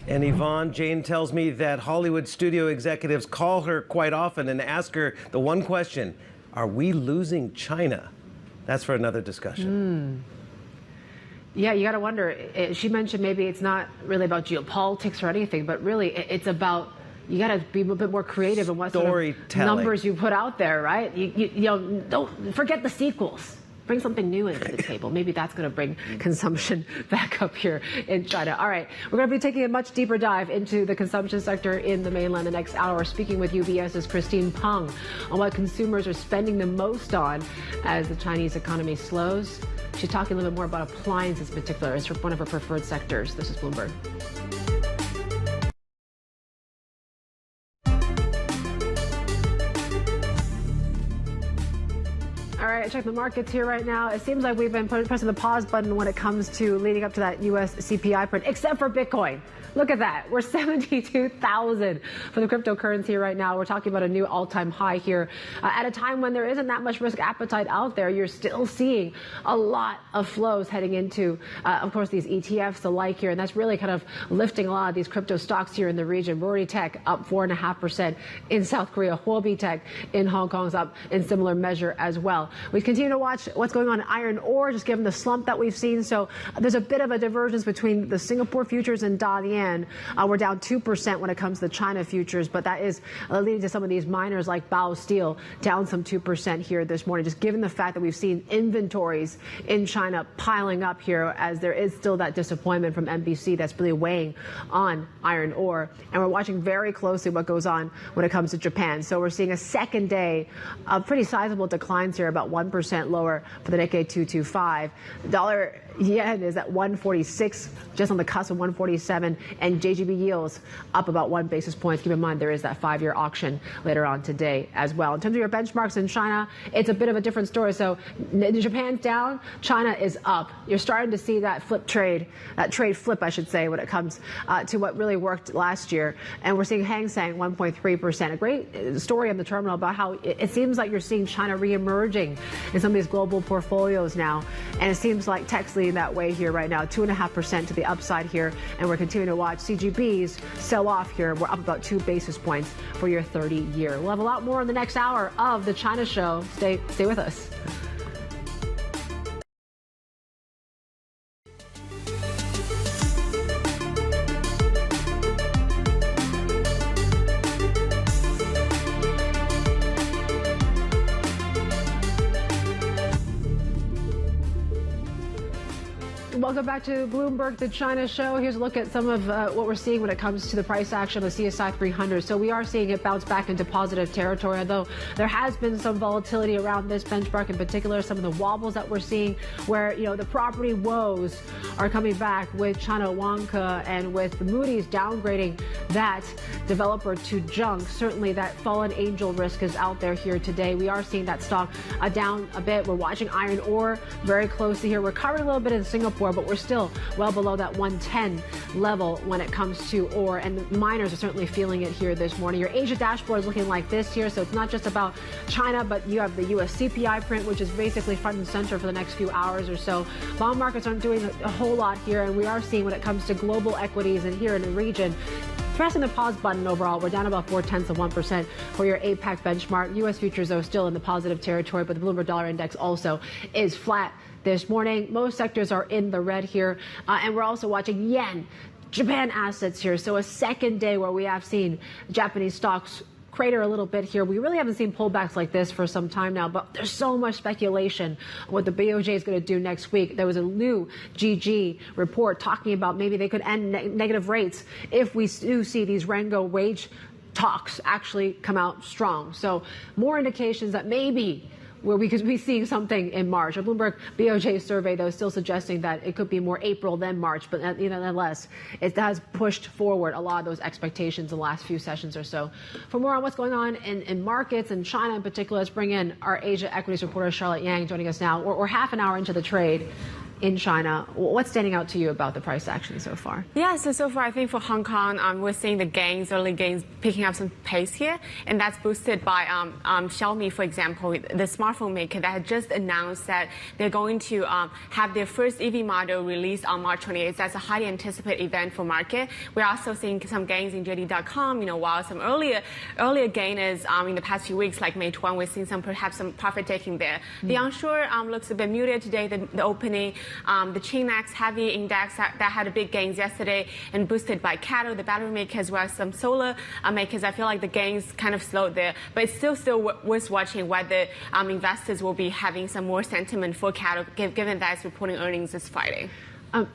And Yvonne, Jane tells me that Hollywood studio executives call her quite often and ask her the one question: are we losing China? That's for another discussion. Yeah, you got to wonder. She mentioned maybe it's not really about geopolitics or anything, but really it's about you got to be a bit more creative in what sort of numbers you put out there, right? Don't forget the sequels. Bring something new into the table. Maybe that's going to bring consumption back up here in China. All right, we're going to be taking a much deeper dive into the consumption sector in the mainland the next hour. Speaking with UBS's Peng on what consumers are spending the most on as the Chinese economy slows. She's talking a little bit more about appliances in particular as one of her preferred sectors. This is Bloomberg. All right, check the markets here right now. It seems like we've been pressing the pause button when it comes to leading up to that U.S. CPI print, except for Bitcoin. Look at that. We're 72,000 for the cryptocurrency right now. We're talking about a new all-time high here. At a time when there isn't that much risk appetite out there, you're still seeing a lot of flows heading into, of course, these ETFs, the like here. And that's really kind of lifting a lot of these crypto stocks here in the region. Rory Tech up 4.5% in South Korea. Huobi Tech in Hong Kong's up in similar measure as well. We continue to watch what's going on in iron ore, just given the slump that we've seen. So there's a bit of a divergence between the Singapore futures and Dalian. We're down 2% when it comes to the China futures, but that is leading to some of these miners like Bao Steel down some 2% here this morning, just given the fact that we've seen inventories in China piling up here, as there is still that disappointment from NBC that's really weighing on iron ore. And we're watching very closely what goes on when it comes to Japan. So we're seeing a second day of pretty sizable declines here, about 1% lower for the Nikkei 225. Dollar yen is at 146, just on the cusp of 147, and JGB yields up about 1 basis point. Keep in mind there is that 5-year auction later on today as well. In terms of your benchmarks in China, it's a bit of a different story. So Japan's down, China is up. You're starting to see that trade flip, I should say, when it comes to what really worked last year. And we're seeing Hang Seng 1.3%. A great story on the terminal about how it seems like you're seeing China reemerging in some of these global portfolios now. And it seems like tech's leading that way here right now, 2.5% to the upside here. And we're continuing to watch CGBs sell off here. We're up about 2 basis points for your 30-year. We'll have a lot more in the next hour of the China Show. Stay with us. Welcome back to Bloomberg, the China Show. Here's a look at some of what we're seeing when it comes to the price action of the CSI 300. So we are seeing it bounce back into positive territory, although there has been some volatility around this benchmark, in particular some of the wobbles that we're seeing where, you know, the property woes are coming back with China Vanke and with Moody's downgrading that developer to junk. Certainly that fallen angel risk is out there here today. We are seeing that stock down a bit. We're watching iron ore very closely here. We're covering a little bit in Singapore, but we're still well below that 110 level when it comes to ore, and miners are certainly feeling it here this morning. Your Asia dashboard is looking like this here, so it's not just about China, but you have the U.S. CPI print, which is basically front and center for the next few hours or so. Bond markets aren't doing a whole lot here, and we are seeing when it comes to global equities and here in the region, pressing the pause button overall. We're down about 0.4% for your APAC benchmark. U.S. futures, though, still in the positive territory, but the Bloomberg Dollar Index also is flat this morning. Most sectors are in the red here, and we're also watching yen, Japan assets here. So a second day where we have seen Japanese stocks crater a little bit here. We really haven't seen pullbacks like this for some time now, but there's so much speculation what the BOJ is going to do next week. There was a new GG report talking about maybe they could end negative rates if we do see these Rengo wage talks actually come out strong. So more indications that maybe where we could be seeing something in March. A Bloomberg BOJ survey, though, still suggesting that it could be more April than March, but nonetheless, it has pushed forward a lot of those expectations in the last few sessions or so. For more on what's going on in markets and China in particular, let's bring in our Asia equities reporter, Charlotte Yang, joining us now. We're half an hour into the trade in China. What's standing out to you about the price action so far? Yeah, so far I think for Hong Kong, we're seeing the early gains picking up some pace here, and that's boosted by Xiaomi, for example, the smartphone maker that had just announced that they're going to have their first EV model released on March 28th. That's a highly anticipated event for market. We're also seeing some gains in JD.com, while some earlier gainers in the past few weeks, like Meituan, we're seeing perhaps some profit taking there. The onshore looks a bit muted today, the opening. The Chinex heavy index that had a big gains yesterday and boosted by Qiao, the battery maker, as well as some solar makers. I feel like the gains kind of slowed there, but it's still worth watching whether investors will be having some more sentiment for Qiao, given that it's reporting earnings this Friday.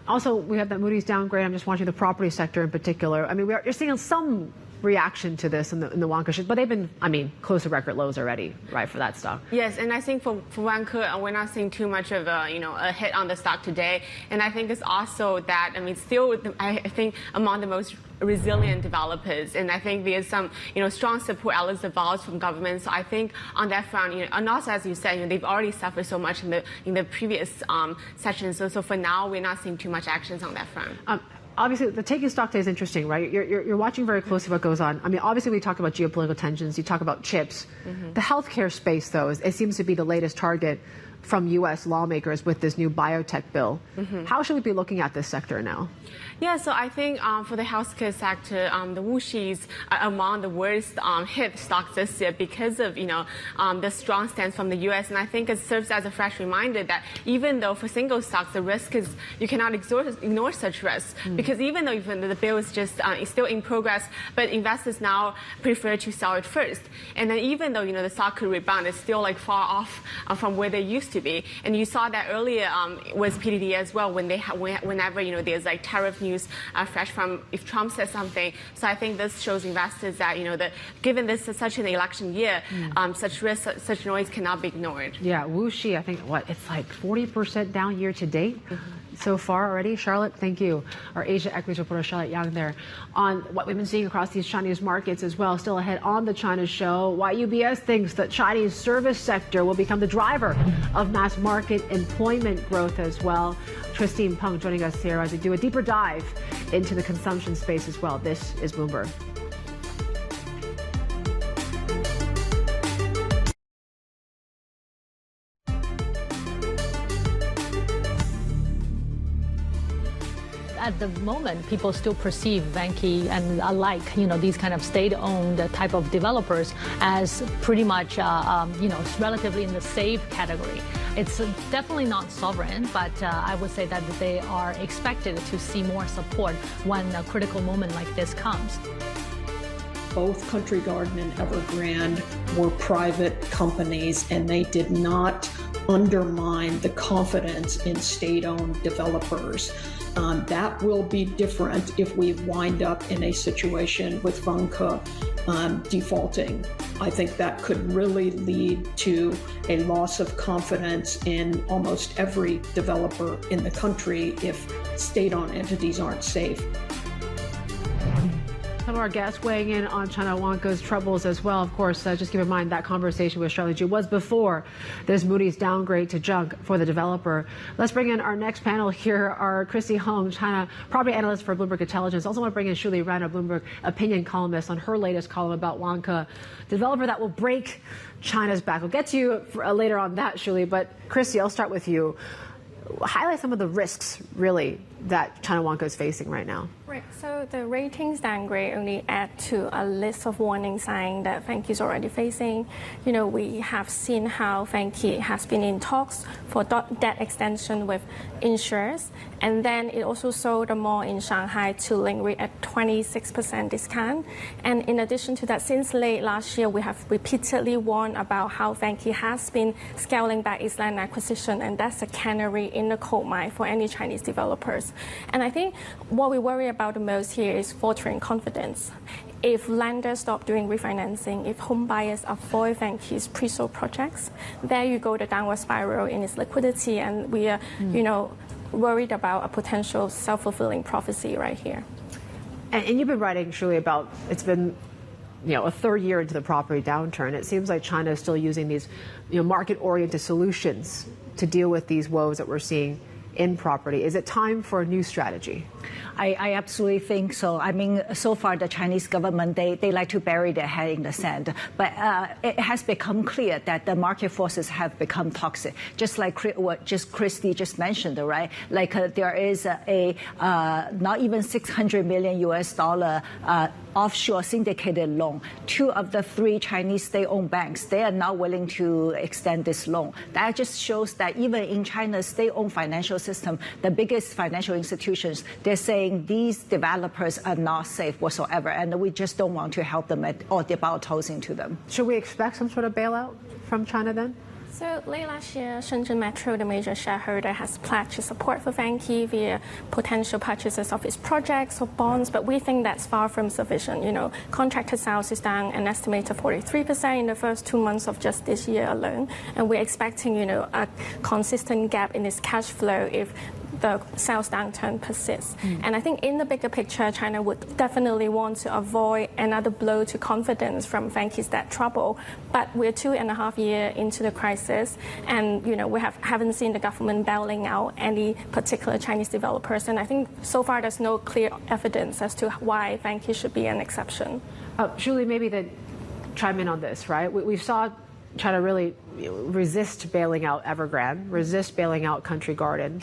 Also, we have that Moody's downgrade. I'm just watching the property sector in particular. I mean, you're seeing some reaction to this in the Vanke shares, but they've been, I mean, close to record lows already, right, for that stock. Yes, and I think for Vanke, we're not seeing too much of a hit on the stock today, and I think it's also that, I mean, still, I think among the most resilient developers, and I think there's some strong support at least involved from government. So I think on that front, and also as you said, they've already suffered so much in the previous sessions. So for now, we're not seeing too much actions on that front. Obviously, the taking stock day is interesting, right? You're watching very closely what goes on. I mean, obviously, we talked about geopolitical tensions. You talk about chips. The healthcare space, though, it seems to be the latest target from U.S. lawmakers with this new biotech bill. How should we be looking at this sector now? Yeah, so I think for the healthcare sector, the WuXi's are among the worst hit stocks this year because of the strong stance from the U.S. And I think it serves as a fresh reminder that even though for single stocks the risk is you cannot ignore such risks because even though the bill is just is still in progress, but investors now prefer to sell it first. And then even though the stock could rebound, it's still like far off from where they used to be. And you saw that earlier with PDD as well when whenever there's like tariff news fresh from if Trump says something. So I think this shows investors that that given this is such an election year, such risk, such noise cannot be ignored. Yeah, WuXi, I think it's like 40% down year to date. So far already. Charlotte, thank you. Our Asia equities reporter Charlotte Yang there on what we've been seeing across these Chinese markets as well. Still ahead on the China show, why UBS thinks the Chinese service sector will become the driver of mass market employment growth as well. Christine Peng joining us here as we do a deeper dive into the consumption space as well. This is Bloomberg. At the moment, people still perceive Vanke and alike, these kind of state-owned type of developers as pretty much, relatively in the safe category. It's definitely not sovereign, but I would say that they are expected to see more support when a critical moment like this comes. Both Country Garden and Evergrande were private companies, and they did not undermine the confidence in state-owned developers. That will be different if we wind up in a situation with Vanke defaulting. I think that could really lead to a loss of confidence in almost every developer in the country if state-owned entities aren't safe. Some of our guests weighing in on China Vanke's troubles as well. Of course, just keep in mind that conversation with Charlie Ju was before there's Moody's downgrade to junk for the developer. Let's bring in our next panel here. Our Chrissy Hong, China property analyst for Bloomberg Intelligence. Also want to bring in Shuli Ran, a Bloomberg opinion columnist, on her latest column about Vanke, developer that will break China's back. We'll get to you later on that, Shuli. But Chrissy, I'll start with you. Highlight some of the risks, really, that China Vanke is facing right now. Right. So the ratings downgrade only add to a list of warning signs that Vanke is already facing. We have seen how Vanke has been in talks for debt extension with insurers, and then it also sold a mall in Shanghai to Lingri at 26% discount. And in addition to that, since late last year, we have repeatedly warned about how Vanke has been scaling back its land acquisition, and that's a canary in the coal mine for any Chinese developers. And I think what we worry about the most here is faltering confidence. If lenders stop doing refinancing, if home buyers avoid Vanke's pre-sold projects, there you go, the downward spiral in its liquidity, and we are, worried about a potential self-fulfilling prophecy right here. And you've been writing, Shuli, about it's been a third year into the property downturn. It seems like China is still using these market-oriented solutions to deal with these woes that we're seeing in property. Is it time for a new strategy? I absolutely think so. I mean, so far the Chinese government, they like to bury their head in the sand. But it has become clear that the market forces have become toxic. Just like what Christy just mentioned, right? Like there is a not even $600 million US offshore syndicated loan. 2 of the 3 Chinese state-owned banks, they are now willing to extend this loan. That just shows that even in China's state-owned financial system, the biggest financial institutions, they're saying these developers are not safe whatsoever, and we just don't want to help them or dip our toes into them. Should we expect some sort of bailout from China then? So late last year, Shenzhen Metro, the major shareholder, has pledged support for Vanke via potential purchases of its projects or bonds, but we think that's far from sufficient. Contracted sales is down an estimated 43% in the first 2 months of just this year alone, and we're expecting, a consistent gap in its cash flow if the sales downturn persists. And I think in the bigger picture, China would definitely want to avoid another blow to confidence from Vanke's debt trouble. But we're 2.5 years into the crisis, and we haven't seen the government bailing out any particular Chinese developers. And I think so far there's no clear evidence as to why Vanke should be an exception. Julie, maybe then chime in on this, right? We saw China really resist bailing out Evergrande, resist bailing out Country Garden.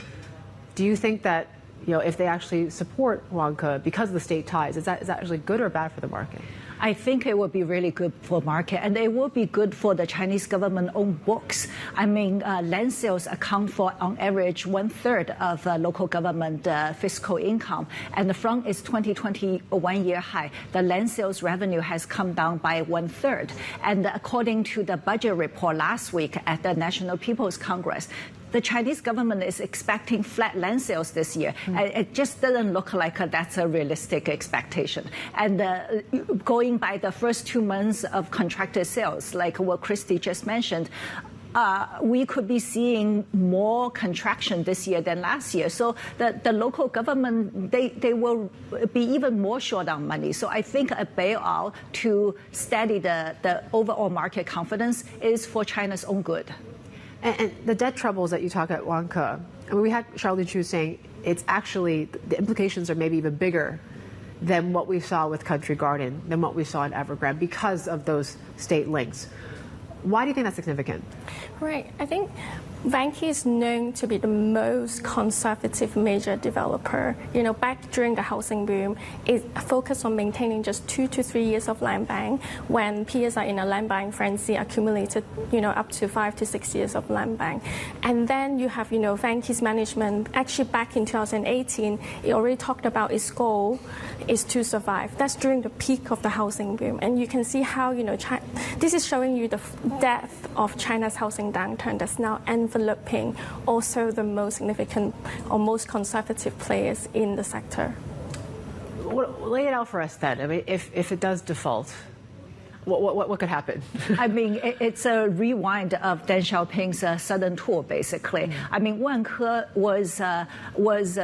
Do you think that, if they actually support Vanke because of the state ties, is that actually good or bad for the market? I think it will be really good for market, and it will be good for the Chinese government own books. Land sales account for, on average, 1/3 of local government fiscal income. And from its 2021 year high, the land sales revenue has come down by 1/3. And according to the budget report last week at the National People's Congress, the Chinese government is expecting flat land sales this year. It just doesn't look like that's a realistic expectation. And going by the first 2 months of contracted sales, like what Christy just mentioned, we could be seeing more contraction this year than last year. So the local government, they will be even more short on money. So I think a bailout to steady the overall market confidence is for China's own good. And the debt troubles that you talk at Vanke, we had Charlene Chu saying it's actually, the implications are maybe even bigger than what we saw with Country Garden, than what we saw in Evergrande because of those state links. Why do you think that's significant? Right. I think Vanke is known to be the most conservative major developer. Back during the housing boom, it focused on maintaining just 2 to 3 years of land bank. When peers are in a land buying frenzy, accumulated, up to 5 to 6 years of land bank. And then you have, Vanke's management. Actually, back in 2018, it already talked about its goal is to survive. That's during the peak of the housing boom, and you can see how, this is showing you the depth of China's housing downturn that's now enveloping also the most significant or most conservative players in the sector. Lay it out for us then. If it does default, what could happen? It's a rewind of Deng Xiaoping's southern tour, basically. Vanke was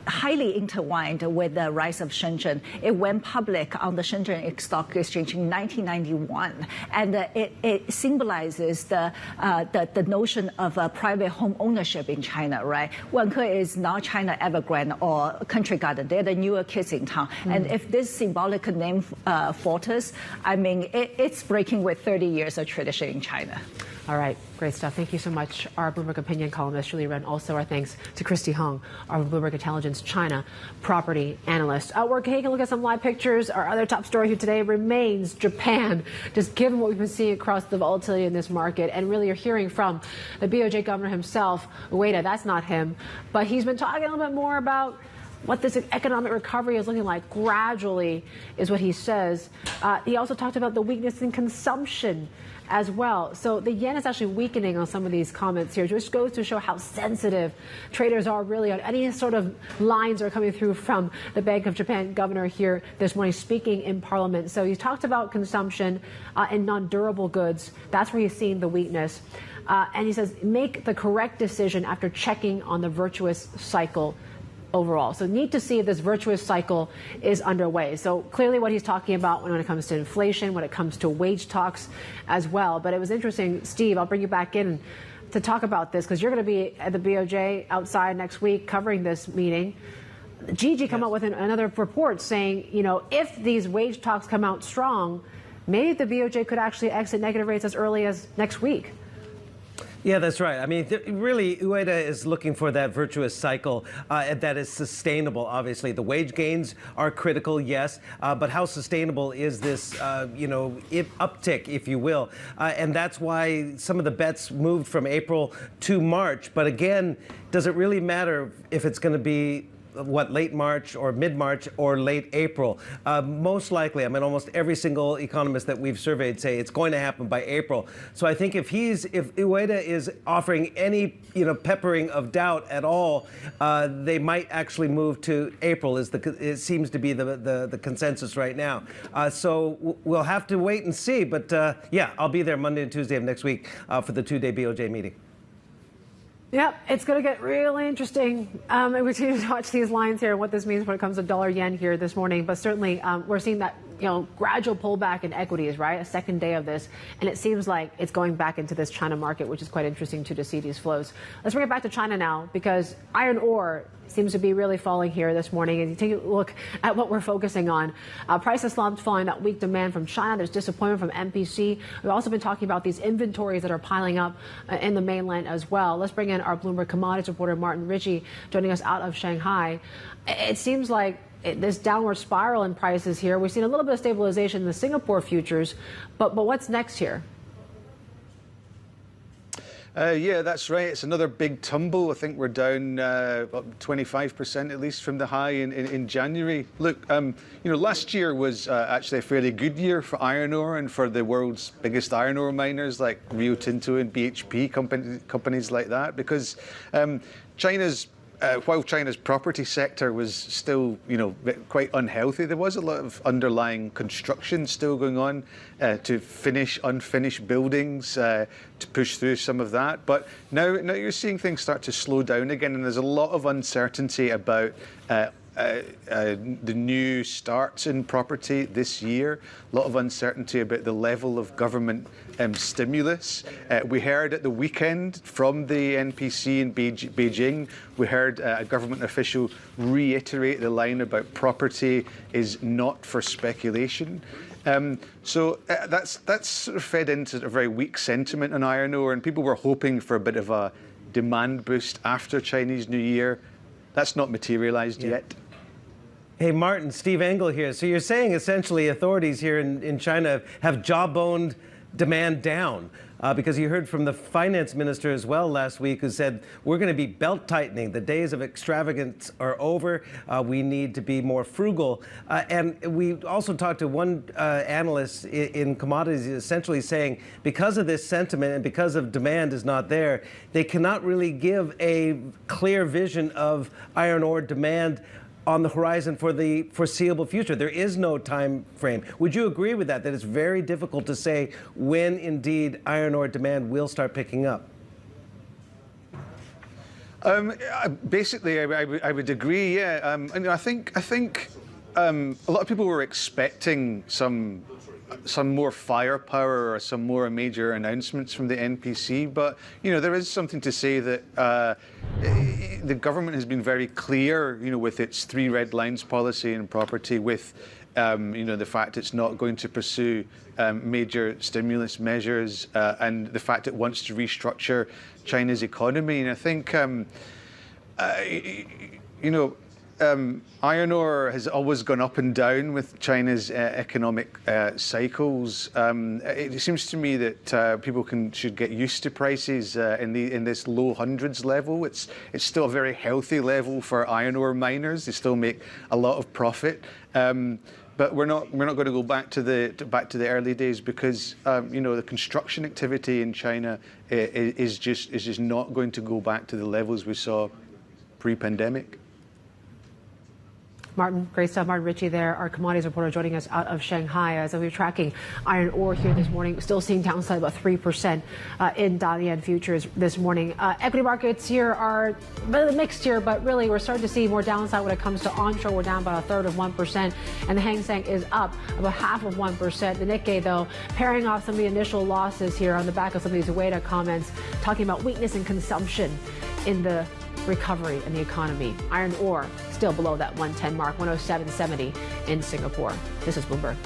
highly intertwined with the rise of Shenzhen. It went public on the Shenzhen Stock Exchange in 1991, and it symbolizes the notion of private home ownership in China, right? Vanke is now China Evergrande or Country Garden. They're the newer kids in town. And if this symbolic name falters, it's breaking with 30 years of tradition in China. All right, great stuff. Thank you so much, our Bloomberg opinion columnist, Julie Ren. Also, our thanks to Christy Hung, our Bloomberg Intelligence China property analyst. We're taking a look at some live pictures. Our other top story here today remains Japan, just given what we've been seeing across the volatility in this market. And really, you're hearing from the BOJ governor himself, Ueda. That's not him, but he's been talking a little bit more about what this economic recovery is looking like gradually, is what he says. He also talked about the weakness in consumption as well. So the yen is actually weakening on some of these comments here, which goes to show how sensitive traders are really on any sort of lines are coming through from the Bank of Japan governor here this morning speaking in Parliament. So he talked about consumption and non-durable goods. That's where he's seeing the weakness. And he says, make the correct decision after checking on the virtuous cycle overall. So need to see if this virtuous cycle is underway. So clearly what he's talking about when it comes to inflation, when it comes to wage talks as well. But it was interesting, Steve, I'll bring you back in to talk about this because you're going to be at the BOJ outside next week covering this meeting. Gigi come out with another report saying, if these wage talks come out strong, maybe the BOJ could actually exit negative rates as early as next week. Yeah, that's right. Really, Ueda is looking for that virtuous cycle that is sustainable, obviously. The wage gains are critical, yes, but how sustainable is this, uptick, if you will? And that's why some of the bets moved from April to March. But again, does it really matter if it's going to be late March or mid-March or late April. Most likely, I mean, almost every single economist that we've surveyed say it's going to happen by April. So I think if Ueda is offering any, peppering of doubt at all, they might actually move to April. It seems to be the consensus right now. So we'll have to wait and see. But yeah, I'll be there Monday and Tuesday of next week for the two-day BOJ meeting. Yep, it's going to get really interesting. And we continue to watch these lines here and what this means when it comes to dollar-yen here this morning. But certainly, we're seeing that gradual pullback in equities, right? A second day of this, and it seems like it's going back into this China market, which is quite interesting too to see these flows. Let's bring it back to China now, because iron ore seems to be really falling here this morning. And you take a look at what we're focusing on. Prices slumped following that weak demand from China. There's disappointment from MPC. We've also been talking about these inventories that are piling up in the mainland as well. Let's bring in our Bloomberg commodities reporter, Martin Ritchie, joining us out of Shanghai. It seems like this downward spiral in prices here. We've seen a little bit of stabilization in the Singapore futures, but what's next here? Yeah, that's right. It's another big tumble. I think we're down up 25% at least from the high in January. Look, last year was actually a fairly good year for iron ore and for the world's biggest iron ore miners like Rio Tinto and BHP, companies like that, because while China's property sector was still, quite unhealthy, there was a lot of underlying construction still going on to finish unfinished buildings, to push through some of that. But now you're seeing things start to slow down again, and there's a lot of uncertainty about the new starts in property this year, a lot of uncertainty about the level of government stimulus. We heard at the weekend from the NPC in Beijing, we heard a government official reiterate the line about property is not for speculation. So that's sort of fed into a very weak sentiment on iron ore, and people were hoping for a bit of a demand boost after Chinese New Year. That's not materialized yet. Hey, Martin, Steve Engle here. So you're saying essentially authorities here in China have jawboned demand down because you heard from the finance minister as well last week, who said we're going to be belt tightening. The days of extravagance are over. We need to be more frugal. And we also talked to one analyst in commodities essentially saying because of this sentiment and because of demand is not there, they cannot really give a clear vision of iron ore demand on the horizon for the foreseeable future. There is no time frame. Would you agree with that it's very difficult to say when indeed iron ore demand will start picking up? Basically, I would agree, yeah. I think a lot of people were expecting some more firepower or some more major announcements from the NPC, but there is something to say that the government has been very clear, with its 3 red lines policy and property, with the fact it's not going to pursue major stimulus measures, and the fact it wants to restructure China's economy. And I think iron ore has always gone up and down with China's economic cycles. It seems to me that people should get used to prices in this low hundreds level. It's still a very healthy level for iron ore miners. They still make a lot of profit. But we're not going to go back to the early days because the construction activity in China is just not going to go back to the levels we saw pre-pandemic. Martin, great stuff. Martin Ritchie there, our commodities reporter, joining us out of Shanghai. As we're tracking iron ore here this morning, still seeing downside about 3% in Dalian futures this morning. Equity markets here are a bit mixed here, but really we're starting to see more downside when it comes to onshore. We're down about 1/3 of 1%, and the Hang Seng is up about 1/2 of 1%. The Nikkei, though, pairing off some of the initial losses here on the back of some of these Ueda comments, talking about weakness in consumption in the recovery in the economy. Iron ore still below that 110 mark, 107.70 in Singapore. This is Bloomberg.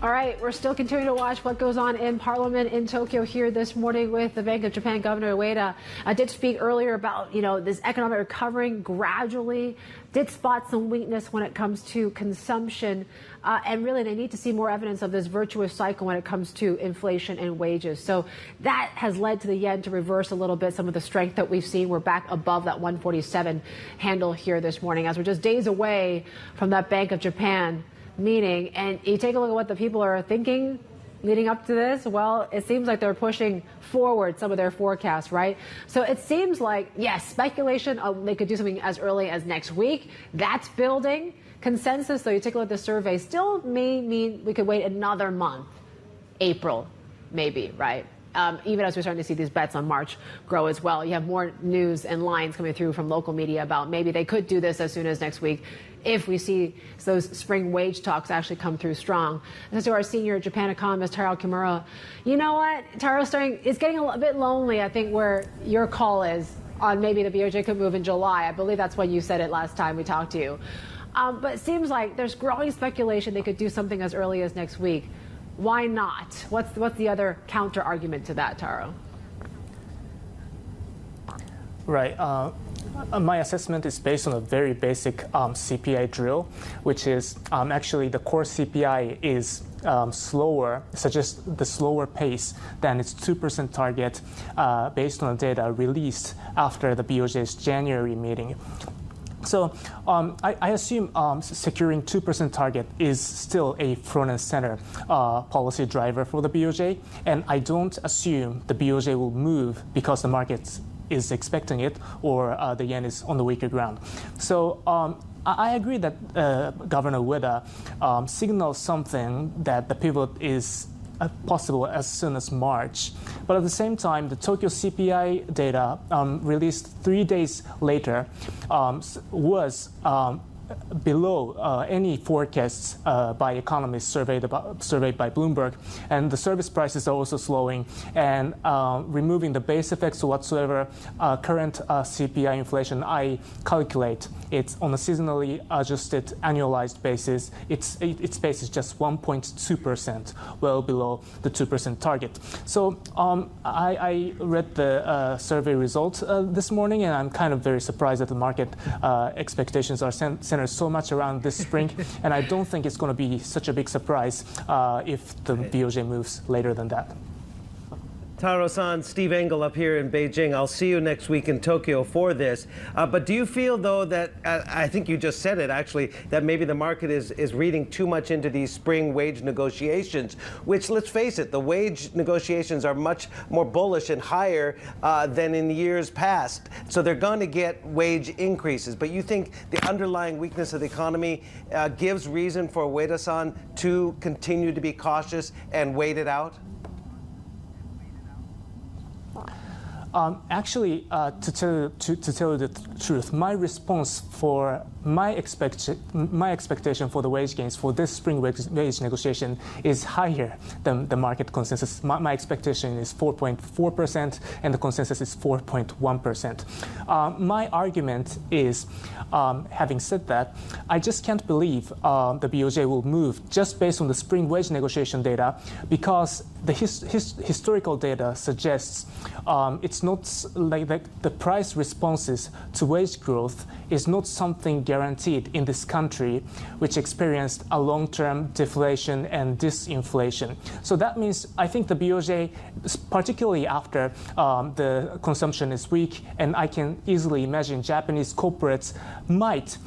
All right, we're still continuing to watch what goes on in Parliament in Tokyo here this morning with the Bank of Japan Governor Ueda. I did speak earlier about, this economic recovering gradually, did spot some weakness when it comes to consumption. And really, they need to see more evidence of this virtuous cycle when it comes to inflation and wages. So that has led to the yen to reverse a little bit some of the strength that we've seen. We're back above that 147 handle here this morning as we're just days away from that Bank of Japan meeting. And you take a look at what the people are thinking leading up to this. Well, it seems like they're pushing forward some of their forecasts, right? So it seems like, yes, speculation, they could do something as early as next week. That's building. Consensus, though, you take a look at the survey, still may mean we could wait another month, April, maybe, right? Even as we're starting to see these bets on March grow as well. You have more news and lines coming through from local media about maybe they could do this as soon as next week if we see those spring wage talks actually come through strong. And so our senior Japan economist, Taro Kimura, you know what? Taro's it's getting a bit lonely, I think, where your call is on maybe the BOJ could move in July. I believe that's when you said it last time we talked to you. But it seems like there's growing speculation they could do something as early as next week. Why not? What's the other counter argument to that, Taro? Right. My assessment is based on a very basic CPI drill, which is actually the core CPI is slower, suggests the slower pace than its 2% target based on the data released after the BOJ's January meeting. So I assume securing 2% target is still a front and center policy driver for the BOJ, and I don't assume the BOJ will move because the market is expecting it or the yen is on the weaker ground. So I agree that Governor Ueda signals something that the pivot is possible as soon as March. But at the same time, the Tokyo CPI data released 3 days later was below any forecasts by economists surveyed by Bloomberg. And the service prices are also slowing. And removing the base effects whatsoever, current CPI inflation, I calculate it's on a seasonally adjusted annualized basis. Its pace is just 1.2%, well below the 2% target. So I read the survey results this morning, and I'm kind of very surprised that the market expectations are centered so much around this spring, and I don't think it's going to be such a big surprise if the BOJ moves later than that. Taro-san, Steve Engle up here in Beijing. I'll see you next week in Tokyo for this. But do you feel, though, that, I think you just said it, actually, that maybe the market is reading too much into these spring wage negotiations, which, let's face it, the wage negotiations are much more bullish and higher than in years past. So they're going to get wage increases. But you think the underlying weakness of the economy gives reason for Ueda-san to continue to be cautious and wait it out? Actually, to tell you the truth, my response for my expectation for the wage gains for this spring wage negotiation is higher than the market consensus. My expectation is 4.4%, and the consensus is 4.1%. My argument is, having said that, I just can't believe the BOJ will move just based on the spring wage negotiation data, because the historical data suggests it's not like the price responses to wage growth is not something guaranteed in this country, which experienced a long-term deflation and disinflation. So that means I think the BOJ, particularly after the consumption is weak, and I can easily imagine Japanese corporates might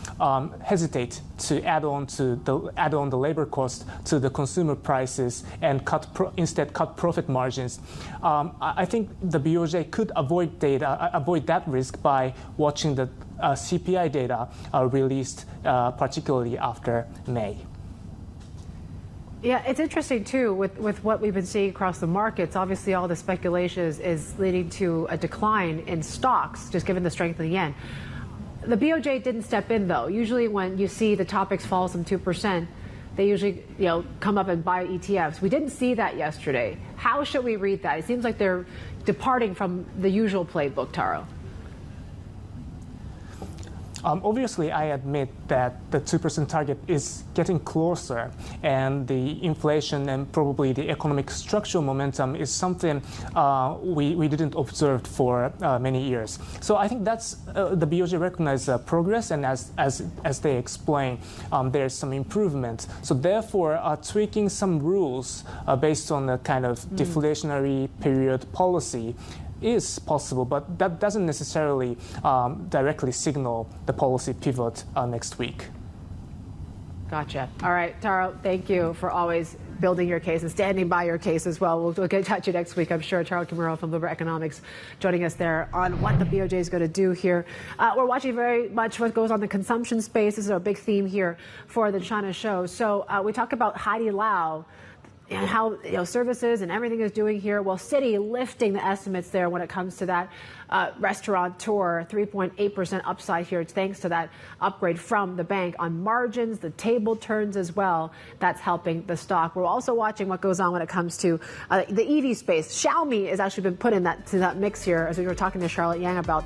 hesitate to add on the labor cost to the consumer prices and instead cut profit margins. I think the BOJ could avoid that risk by watching the CPI data released, particularly after May. Yeah, it's interesting, too, with what we've been seeing across the markets. Obviously, all the speculation is leading to a decline in stocks, just given the strength of the yen. The BOJ didn't step in, though. Usually when you see the topics fall some 2%, they usually come up and buy ETFs. We didn't see that yesterday. How should we read that? It seems like they're departing from the usual playbook, Taro. Obviously, I admit that the 2% target is getting closer, and the inflation and probably the economic structural momentum is something we didn't observe for many years. So I think that's the BOJ recognizes progress, and as they explain, there's some improvement. So therefore, tweaking some rules based on the kind of deflationary period policy is possible, but that doesn't necessarily directly signal the policy pivot next week. Gotcha. All right, Taro, thank you for always building your case and standing by your case as well. We'll get to you next week, I'm sure. Taro Kimura from Bloomberg Economics joining us there on what the BOJ is going to do here. We're watching very much what goes on in the consumption space. This is our big theme here for the China show. So we talk about Haidi Lao and how services and everything is doing here. Well, Citi lifting the estimates there when it comes to that restaurateur, 3.8% upside here thanks to that upgrade from the bank on margins. The table turns as well. That's helping the stock. We're also watching what goes on when it comes to the EV space. Xiaomi has actually been put in that mix here, as we were talking to Charlotte Yang about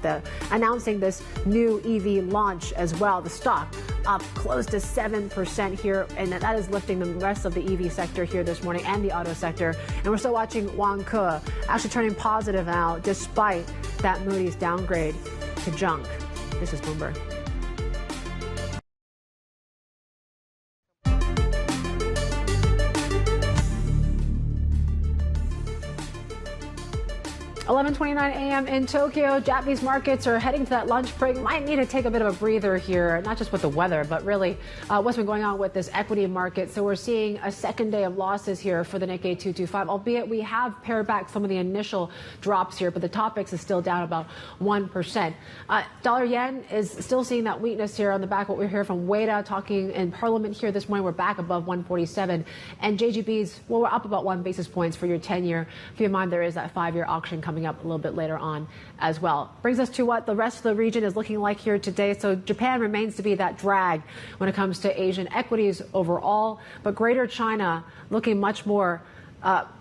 announcing this new EV launch as well. The stock up close to 7% here, and that is lifting the rest of the EV sector here this morning and the auto sector. And we're still watching Vanke actually turning positive now despite that Moody's downgrade to junk. This is Bloomberg. .29 a.m. in Tokyo. Japanese markets are heading to that lunch break. Might need to take a bit of a breather here, not just with the weather, but really what's been going on with this equity market. So we're seeing a second day of losses here for the Nikkei 225, albeit we have pared back some of the initial drops here, but the Topix is still down about 1%. Dollar yen is still seeing that weakness here on the back. What we hear from Ueda talking in Parliament here this morning, we're back above 147. And JGBs, well, we're up about 1 basis points for your 10-year. Keep in mind there is that 5-year auction coming up a little bit later on as well. Brings us to what the rest of the region is looking like here today. So Japan remains to be that drag when it comes to Asian equities overall, but Greater China looking much more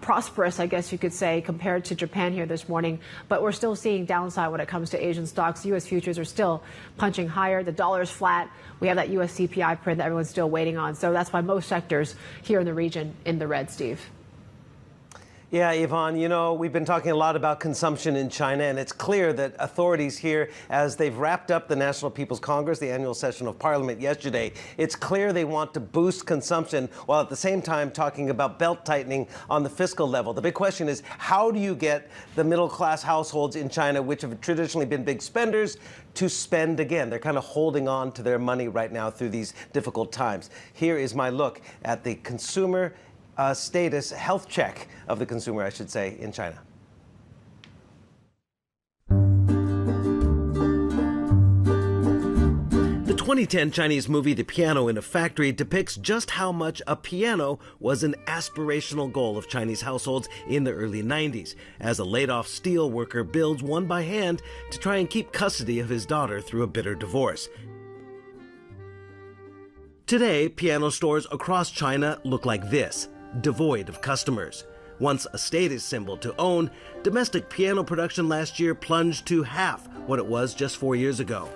prosperous, I guess you could say, compared to Japan here this morning. But we're still seeing downside when it comes to Asian stocks. U.S. futures are still punching higher. The dollar's flat. We have that U.S. CPI print that everyone's still waiting on. So that's why most sectors here in the region in the red, Steve. Yeah, Yvonne, we've been talking a lot about consumption in China, and it's clear that authorities here, as they've wrapped up the National People's Congress, the annual session of Parliament yesterday, it's clear they want to boost consumption while at the same time talking about belt tightening on the fiscal level. The big question is, how do you get the middle-class households in China, which have traditionally been big spenders, to spend again? They're kind of holding on to their money right now through these difficult times. Here is my look at the consumer status, health check of the consumer, I should say, in China. The 2010 Chinese movie The Piano in a Factory depicts just how much a piano was an aspirational goal of Chinese households in the early 90s, as a laid-off steel worker builds one by hand to try and keep custody of his daughter through a bitter divorce. Today, piano stores across China look like this, devoid of customers. Once a status symbol to own, domestic piano production last year plunged to half what it was just 4 years ago.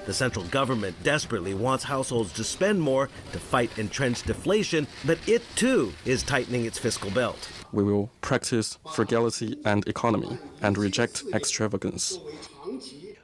The central government desperately wants households to spend more to fight entrenched deflation, but it too is tightening its fiscal belt. We will practice frugality and economy and reject extravagance.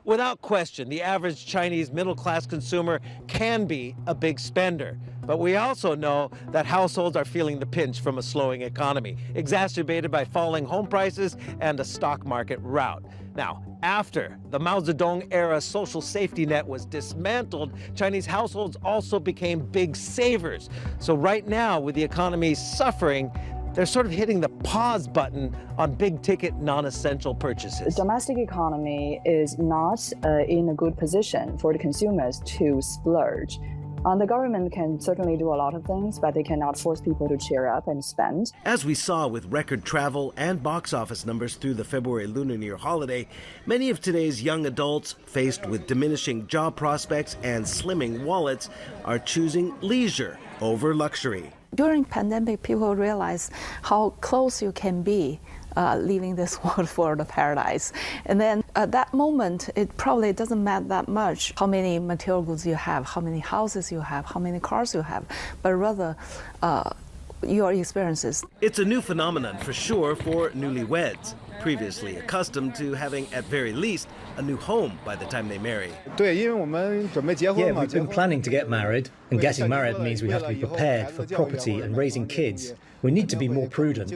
Without question, the average Chinese middle-class consumer can be a big spender. But we also know that households are feeling the pinch from a slowing economy, exacerbated by falling home prices and a stock market rout. Now, after the Mao Zedong-era social safety net was dismantled, Chinese households also became big savers. So right now, with the economy suffering, they're sort of hitting the pause button on big-ticket, non-essential purchases. The domestic economy is not in a good position for the consumers to splurge. The government can certainly do a lot of things, but they cannot force people to cheer up and spend. As we saw with record travel and box office numbers through the February Lunar New Year holiday, many of today's young adults, faced with diminishing job prospects and slimming wallets, are choosing leisure over luxury. During pandemic, people realize how close you can be leaving this world for the paradise. And then at that moment, it probably doesn't matter that much how many material goods you have, how many houses you have, how many cars you have, but rather your experiences. It's a new phenomenon for sure for newlyweds, previously accustomed to having, at very least, a new home by the time they marry. Yeah, we've been planning to get married, and getting married means we have to be prepared for property and raising kids. We need to be more prudent.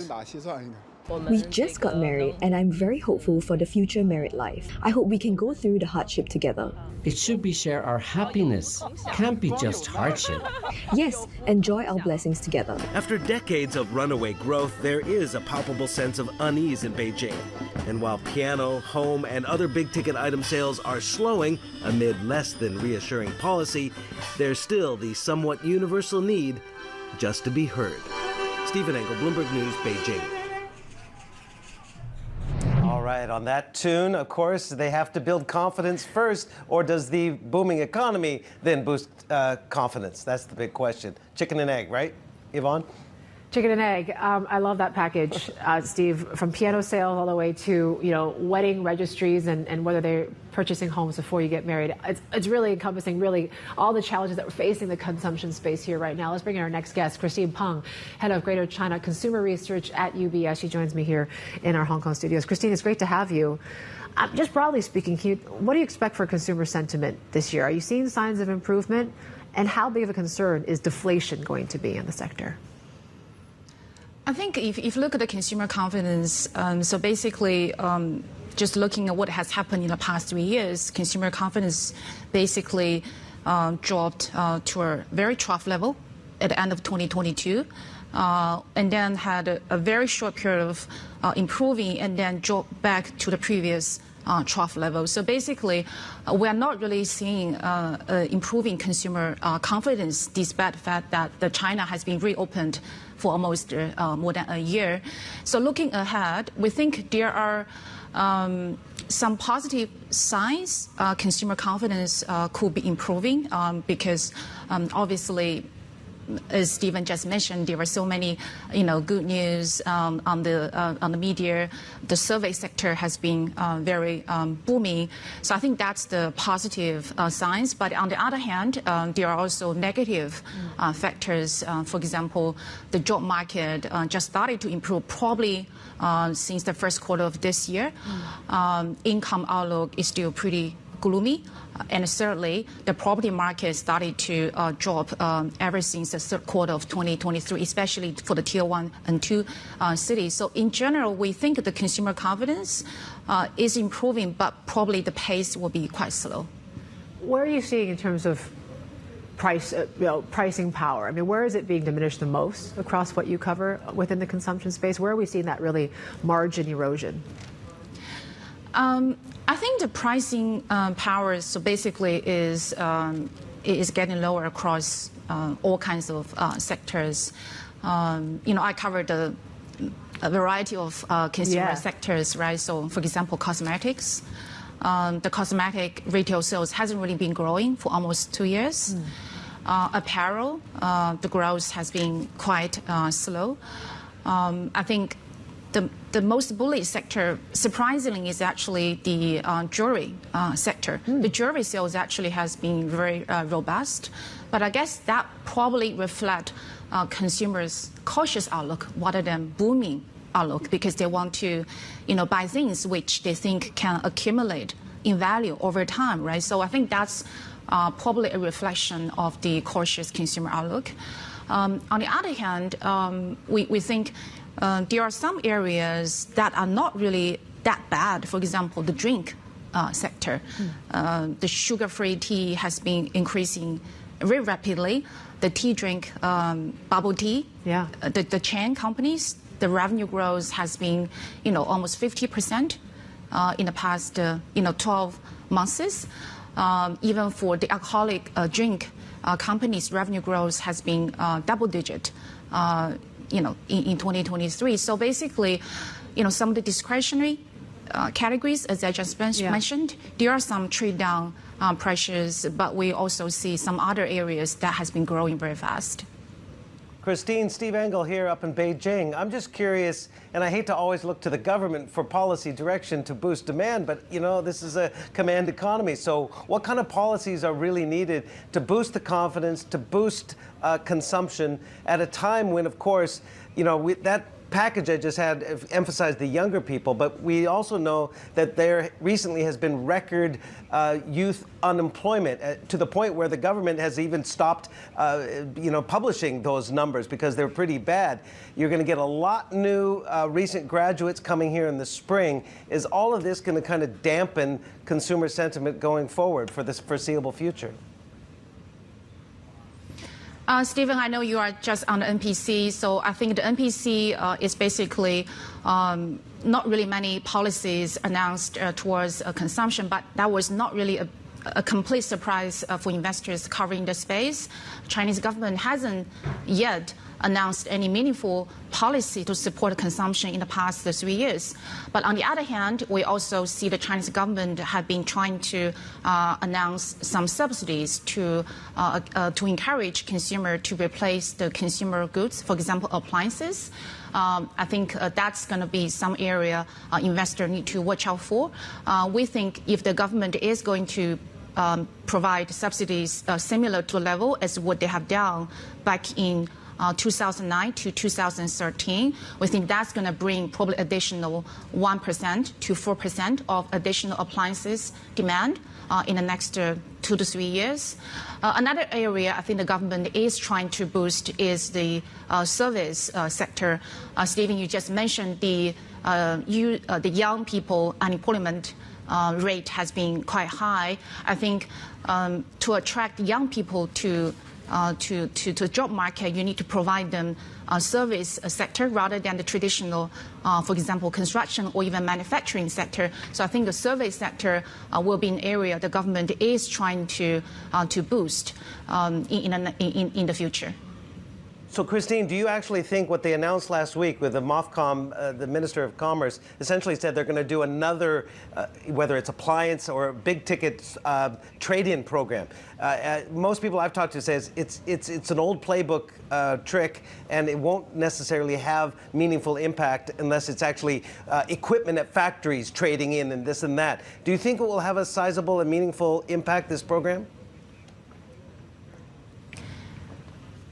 We just got married, and I'm very hopeful for the future married life. I hope we can go through the hardship together. It should be share our happiness. Can't be just hardship. Yes, enjoy our blessings together. After decades of runaway growth, there is a palpable sense of unease in Beijing. And while piano, home, and other big-ticket item sales are slowing amid less than reassuring policy, there's still the somewhat universal need just to be heard. Stephen Engle, Bloomberg News, Beijing. All right, on that tune, of course, they have to build confidence first, or does the booming economy then boost confidence? That's the big question. Chicken and egg, right, Yvonne? Chicken and egg. I love that package, Steve. From piano sales all the way to wedding registries and whether they're purchasing homes before you get married. It's really encompassing really all the challenges that we're facing the consumption space here right now. Let's bring in our next guest, Peng, head of Greater China Consumer Research at UBS. She joins me here in our Hong Kong studios. Christine, it's great to have you. Just broadly speaking, what do you expect for consumer sentiment this year? Are you seeing signs of improvement? And how big of a concern is deflation going to be in the sector? I think if you look at the consumer confidence, so basically just looking at what has happened in the past 3 years, consumer confidence basically dropped to a very trough level at the end of 2022, and then had a very short period of improving and then dropped back to the previous trough level. So basically, we are not really seeing improving consumer confidence despite the fact that China has been reopened for almost more than a year. So looking ahead, we think there are some positive signs. Consumer confidence could be improving because obviously, as Stephen just mentioned, there were so many, good news on the media. The survey sector has been very booming. So I think that's the positive signs. But on the other hand, there are also negative factors. For example, the job market just started to improve probably since the first quarter of this year. Income outlook is still pretty gloomy, and certainly the property market started to drop ever since the third quarter of 2023, especially for the tier 1 and 2 cities. So in general, we think the consumer confidence is improving, but probably the pace will be quite slow. Where are you seeing in terms of pricing power? I mean, where is it being diminished the most across what you cover within the consumption space? Where are we seeing that really margin erosion? I think the pricing power, so basically, is getting lower across all kinds of sectors. I covered a variety of consumer sectors, right? So, for example, cosmetics. The cosmetic retail sales hasn't really been growing for almost 2 years. Apparel, the growth has been quite slow. I think the most bullish sector, surprisingly, is actually the jewelry sector. The jewelry sales actually has been very robust, but I guess that probably reflect consumers' cautious outlook rather than booming outlook, because they want to, buy things which they think can accumulate in value over time, right? So I think that's probably a reflection of the cautious consumer outlook. On the other hand, we think there are some areas that are not really that bad. For example, the drink sector. The sugar-free tea has been increasing very rapidly. The tea drink, bubble tea, the chain companies, the revenue growth has been, almost 50% in the past, 12 months. Even for the alcoholic drink companies, revenue growth has been double-digit. In 2023. So basically, some of the discretionary categories, as I just mentioned, there are some trade-down pressures, but we also see some other areas that has been growing very fast. Christine, Steve Engle here up in Beijing. I'm just curious, and I hate to always look to the government for policy direction to boost demand, but you know, this is a command economy. So what kind of policies are really needed to boost the confidence, to boost consumption at a time when, of course, you know, that package I just had emphasized the younger people, but we also know that there recently has been record youth unemployment to the point where the government has even stopped, publishing those numbers because they're pretty bad. You're going to get a lot new recent graduates coming here in the spring. Is all of this going to kind of dampen consumer sentiment going forward for this foreseeable future? Stephen, I know you are just on the NPC, so I think the NPC is basically not really many policies announced towards consumption, but that was not really a complete surprise for investors covering the space. Chinese government hasn't yet announced any meaningful policy to support consumption in the past 3 years. But on the other hand, we also see the Chinese government have been trying to announce some subsidies to encourage consumer to replace the consumer goods, for example, appliances. I think that's going to be some area investors need to watch out for. We think if the government is going to provide subsidies similar to the level as what they have done back in 2009 to 2013, we think that's going to bring probably additional 1% to 4% of additional appliances demand in the next 2 to 3 years. Another area I think the government is trying to boost is the service sector. Stephen, you just mentioned the young people unemployment rate has been quite high. I think to attract young people to the job market, you need to provide them a service sector rather than the traditional, for example, construction or even manufacturing sector. So I think the service sector will be an area the government is trying to boost in the future. So, Christine, do you actually think what they announced last week with the MOFCOM, the Minister of Commerce, essentially said they're going to do another, whether it's appliance or big ticket trade-in program? Most people I've talked to says it's an old playbook trick, and it won't necessarily have meaningful impact unless it's actually equipment at factories trading in and this and that. Do you think it will have a sizable and meaningful impact, this program?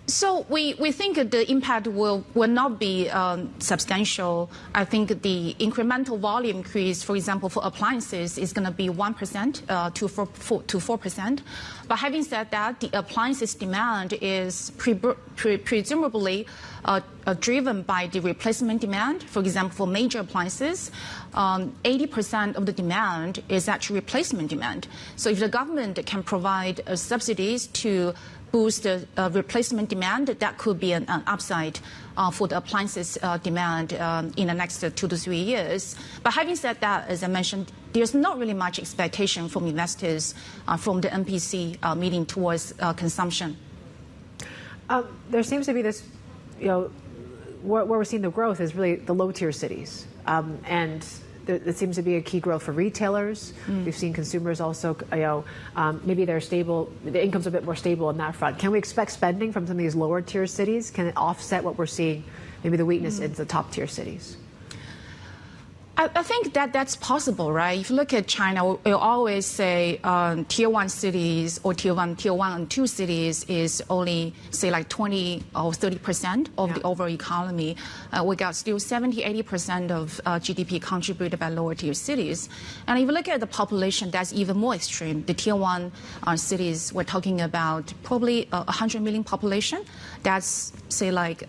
So we think the impact will not be substantial. I think the incremental volume increase, for example, for appliances is going to be 1% to 4%. But having said that, the appliances demand is presumably driven by the replacement demand. For example, for major appliances, 80% of the demand is actually replacement demand. So if the government can provide subsidies to boost the replacement demand, that could be an upside for the appliances demand in the next 2 to 3 years. But having said that, as I mentioned, there's not really much expectation from investors from the NPC meeting towards consumption. There seems to be this, where we're seeing the growth is really the low-tier cities. And it seems to be a key growth for retailers. We've seen consumers also, maybe they're stable, the income's a bit more stable on that front. Can we expect spending from some of these lower tier cities? Can it offset what we're seeing, maybe the weakness in the top tier cities? I think that's possible, right? If you look at China, we always say tier 1 cities or tier 1 and 2 cities is only, say, like 20 or 30% of the overall economy. We got still 70-80% of GDP contributed by lower tier cities. And if you look at the population, that's even more extreme. The tier 1 cities, we're talking about probably 100 million population. That's, say, like,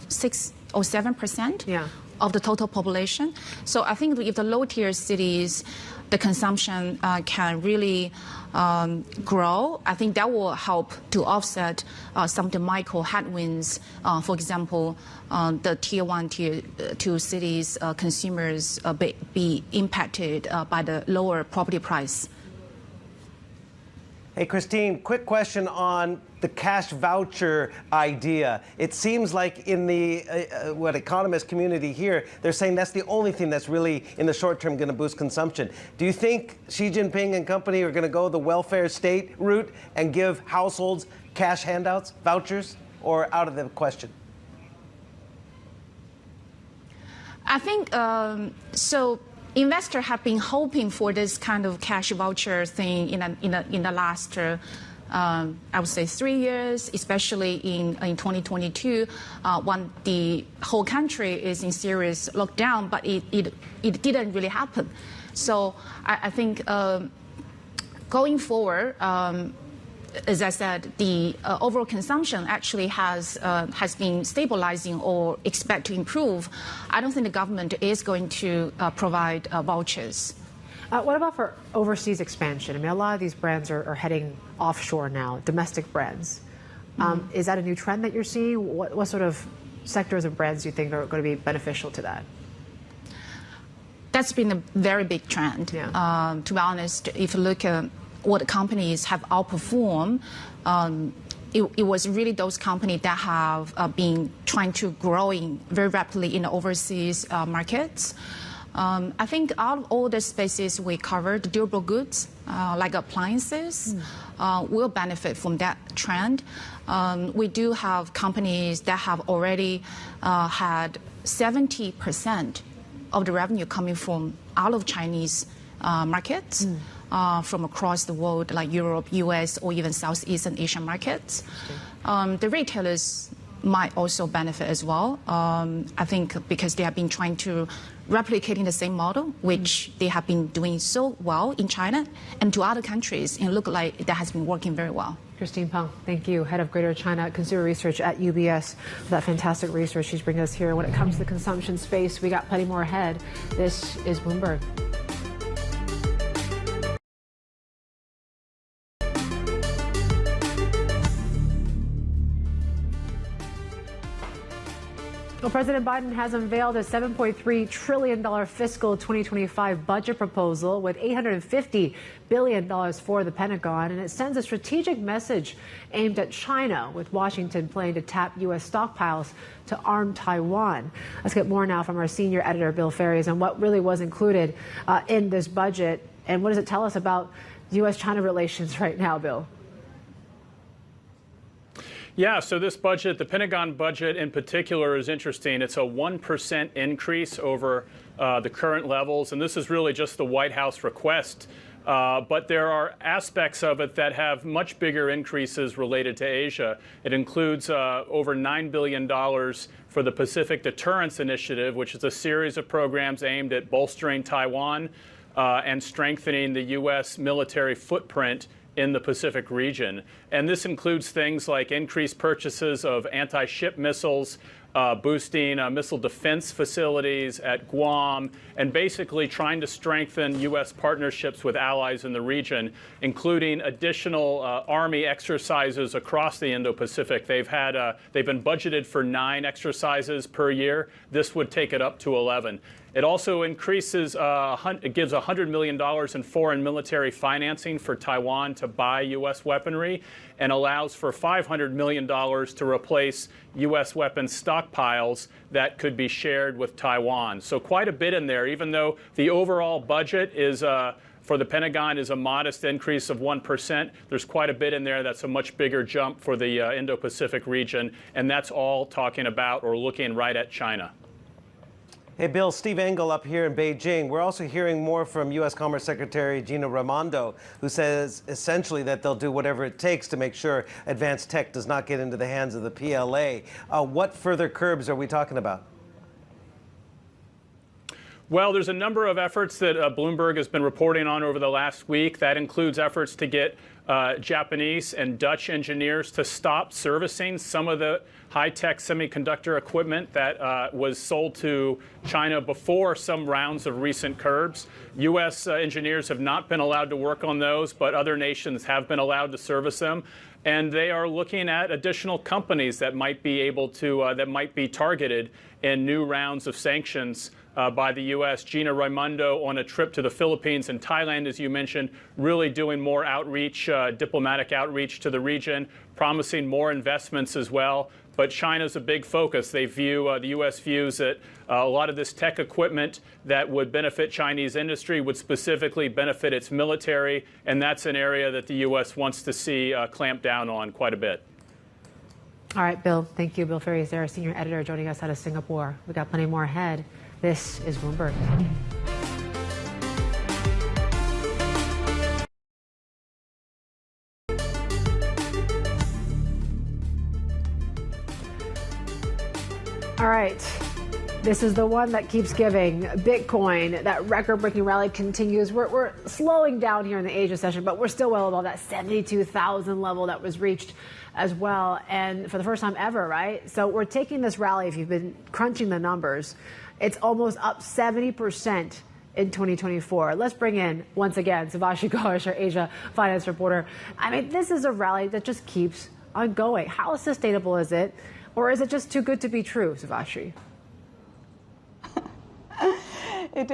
6 or 7%. Of the total population. So I think if the low-tier cities, the consumption can really grow, I think that will help to offset some of the micro headwinds. For example, the tier 1, tier 2 cities, consumers be impacted by the lower property price. Hey, Christine, quick question on the cash voucher idea. It seems like in the economist community here, they're saying that's the only thing that's really, in the short term, going to boost consumption. Do you think Xi Jinping and company are going to go the welfare state route and give households cash handouts, vouchers? or out of the question? I think so. Investors have been hoping for this kind of cash voucher thing in the last, I would say, 3 years, especially in 2022, when the whole country is in serious lockdown. But it didn't really happen. So I think going forward, as I said, the overall consumption actually has been stabilizing or expect to improve. I don't think the government is going to provide vouchers. What about for overseas expansion? I mean, a lot of these brands are heading offshore now, domestic brands. Is that a new trend that you're seeing? What sort of sectors of brands do you think are going to be beneficial to that? That's been a very big trend. Yeah. To be honest, if you look at what companies have outperformed, it was really those companies that have been trying to growing very rapidly in the overseas markets. I think out of all the spaces we covered, durable goods like appliances will benefit from that trend. We do have companies that have already had 70% of the revenue coming from out of Chinese markets. From across the world, like Europe, US, or even Southeast and Asian markets. The retailers might also benefit as well. I think because they have been trying to replicating the same model, which they have been doing so well in China and to other countries, and look like that has been working very well. Christine Peng, thank you, Head of Greater China Consumer Research at UBS, for that fantastic research she's bringing us here. When it comes to the consumption space, we got plenty more ahead. This is Bloomberg. Well, President Biden has unveiled a $7.3 trillion fiscal 2025 budget proposal with $850 billion for the Pentagon, and it sends a strategic message aimed at China, with Washington planning to tap U.S. stockpiles to arm Taiwan. Let's get more now from our senior editor, Bill Ferries, on what really was included in this budget, and what does it tell us about U.S.-China relations right now, Bill? Yeah, so this budget, the Pentagon budget in particular, is interesting. It's a 1% increase over the current levels, and this is really just the White House request. But there are aspects of it that have much bigger increases related to Asia. It includes over $9 billion for the Pacific Deterrence Initiative, which is a series of programs aimed at bolstering Taiwan and strengthening the U.S. military footprint in the Pacific region. And this includes things like increased purchases of anti-ship missiles, boosting missile defense facilities at Guam, and basically trying to strengthen U.S. partnerships with allies in the region, including additional Army exercises across the Indo-Pacific. They've been budgeted for 9 exercises per year. This would take it up to 11. It also increases, it gives $100 million in foreign military financing for Taiwan to buy U.S. weaponry, and allows for $500 million to replace U.S. weapons stockpiles that could be shared with Taiwan. So quite a bit in there, even though the overall budget is for the Pentagon is a modest increase of 1%. There's quite a bit in there that's a much bigger jump for the Indo-Pacific region, and that's all talking about or looking right at China. Hey, Bill, Steve Engle up here in Beijing. We're also hearing more from U.S. Commerce Secretary Gina Raimondo, who says essentially that they'll do whatever it takes to make sure advanced tech does not get into the hands of the PLA. What further curbs are we talking about? Well, there's a number of efforts that Bloomberg has been reporting on over the last week. That includes efforts to get Japanese and Dutch engineers to stop servicing some of the high-tech semiconductor equipment that was sold to China before some rounds of recent curbs. U.S. engineers have not been allowed to work on those, but other nations have been allowed to service them. And they are looking at additional companies that might be able to, that might be targeted in new rounds of sanctions by the U.S. Gina Raimondo on a trip to the Philippines and Thailand, as you mentioned, really doing more outreach, diplomatic outreach to the region, promising more investments as well. But China's a big focus. They view, the U.S. views that a lot of this tech equipment that would benefit Chinese industry would specifically benefit its military, and that's an area that the U.S. wants to see clamp down on quite a bit. All right, Bill. Thank you. Bill Ferry is there, senior editor, joining us out of Singapore. We've got plenty more ahead. This is Bloomberg. All right. This is the one that keeps giving. Bitcoin, that record-breaking rally continues. We're slowing down here in the Asia session, but we're still well above that 72,000 level that was reached as well, and for the first time ever, right? So we're taking this rally, if you've been crunching the numbers, it's almost up 70% in 2024. Let's bring in, once again, Subhashi Ghosh, our Asia finance reporter. I mean, this is a rally that just keeps on going. How sustainable is it? Or is it just too good to be true, Subhashi? It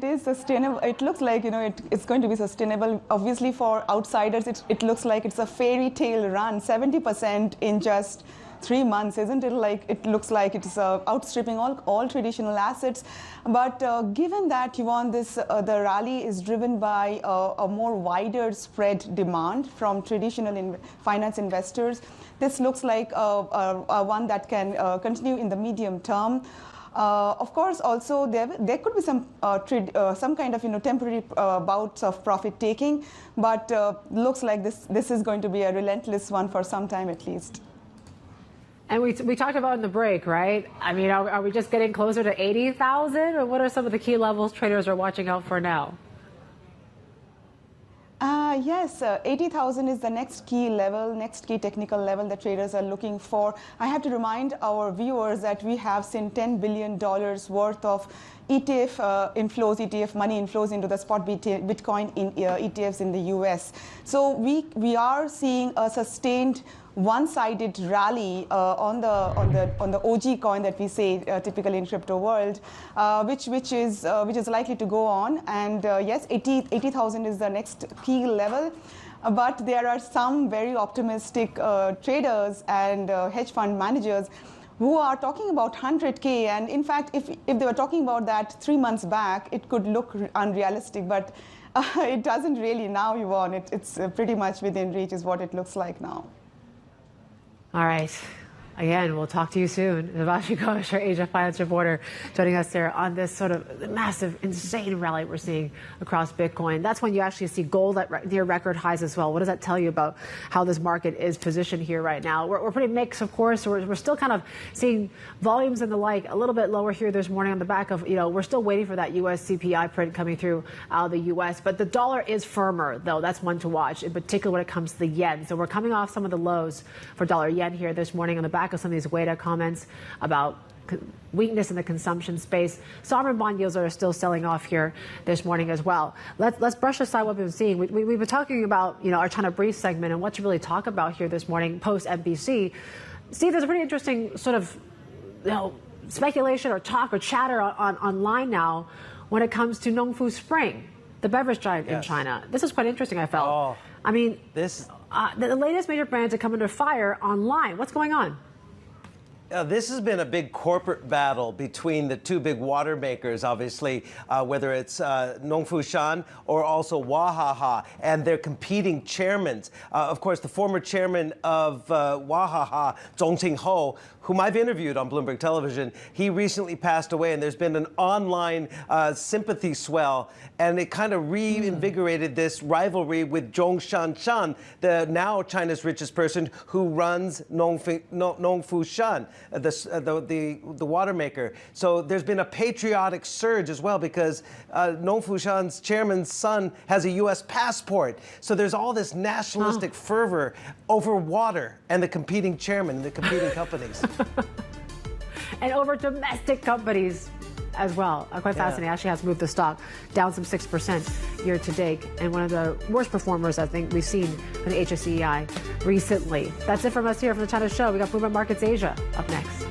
is sustainable. It looks like, it's going to be sustainable. Obviously, for outsiders, it looks like it's a fairy tale run, 70% in just 3 months, isn't it? Like, it looks like it's outstripping all traditional assets. But given that, Yvonne, the rally is driven by a more wider spread demand from traditional finance investors, this looks like one that can continue in the medium term. Of course, also there could be some kind of temporary bouts of profit taking, but looks like this is going to be a relentless one for some time at least. And we talked about in the break, right? I mean, are we just getting closer to 80,000, or what are some of the key levels traders are watching out for now? Yes, 80,000 is the next key level, next key technical level that traders are looking for. I have to remind our viewers that we have seen $10 billion worth of ETF inflows, ETF money inflows into the spot Bitcoin in ETFs in the US. So we are seeing a sustained one-sided rally on the OG coin that we say typically in crypto world, which is likely to go on. And yes, 80,000 is the next key level. But there are some very optimistic traders and hedge fund managers who are talking about 100K. And in fact, if they were talking about that 3 months back, it could look unrealistic. But it doesn't really now, Yvonne. It's pretty much within reach is what it looks like now. All right. Again, we'll talk to you soon. Subhashi Ghosh, our Asia finance reporter, joining us there on this sort of massive, insane rally we're seeing across Bitcoin. That's when you actually see gold at near record highs as well. What does that tell you about how this market is positioned here right now? We're pretty mixed, of course. We're still kind of seeing volumes and the like a little bit lower here this morning on the back of, we're still waiting for that U.S. CPI print coming through out of the U.S. But the dollar is firmer, though. That's one to watch, in particular when it comes to the yen. So we're coming off some of the lows for dollar yen here this morning on the back of some of these Ueda comments about weakness in the consumption space. Sovereign bond yields are still selling off here this morning as well. Let's brush aside what we've been seeing. We've been talking about our China Brief segment and what to really talk about here this morning post MBC. Steve, there's a pretty interesting sort of speculation or talk or chatter online now when it comes to Nongfu Spring, the beverage giant in China. This is quite interesting, I felt. I mean, the latest major brands have come under fire online. What's going on? This has been a big corporate battle between the two big water makers, obviously, whether it's Nongfu Shan or also Wahaha, and their competing chairmen. Of course, the former chairman of Wahaha, Zhongqing Ho, whom I've interviewed on Bloomberg Television, he recently passed away, and there's been an online sympathy swell, and it kind of reinvigorated this rivalry with Zhongshan Shan, the now China's richest person who runs Nongfu Shan, the water maker. So there's been a patriotic surge as well because Nongfu Shan's chairman's son has a U.S. passport. So there's all this nationalistic fervor over water and the competing chairman and the competing companies. And over domestic companies as well. Quite fascinating. Actually has moved the stock down some 6% year to date. And one of the worst performers I think we've seen in the HSCEI recently. That's it from us here from the China Show. We got Bloomberg Markets Asia up next.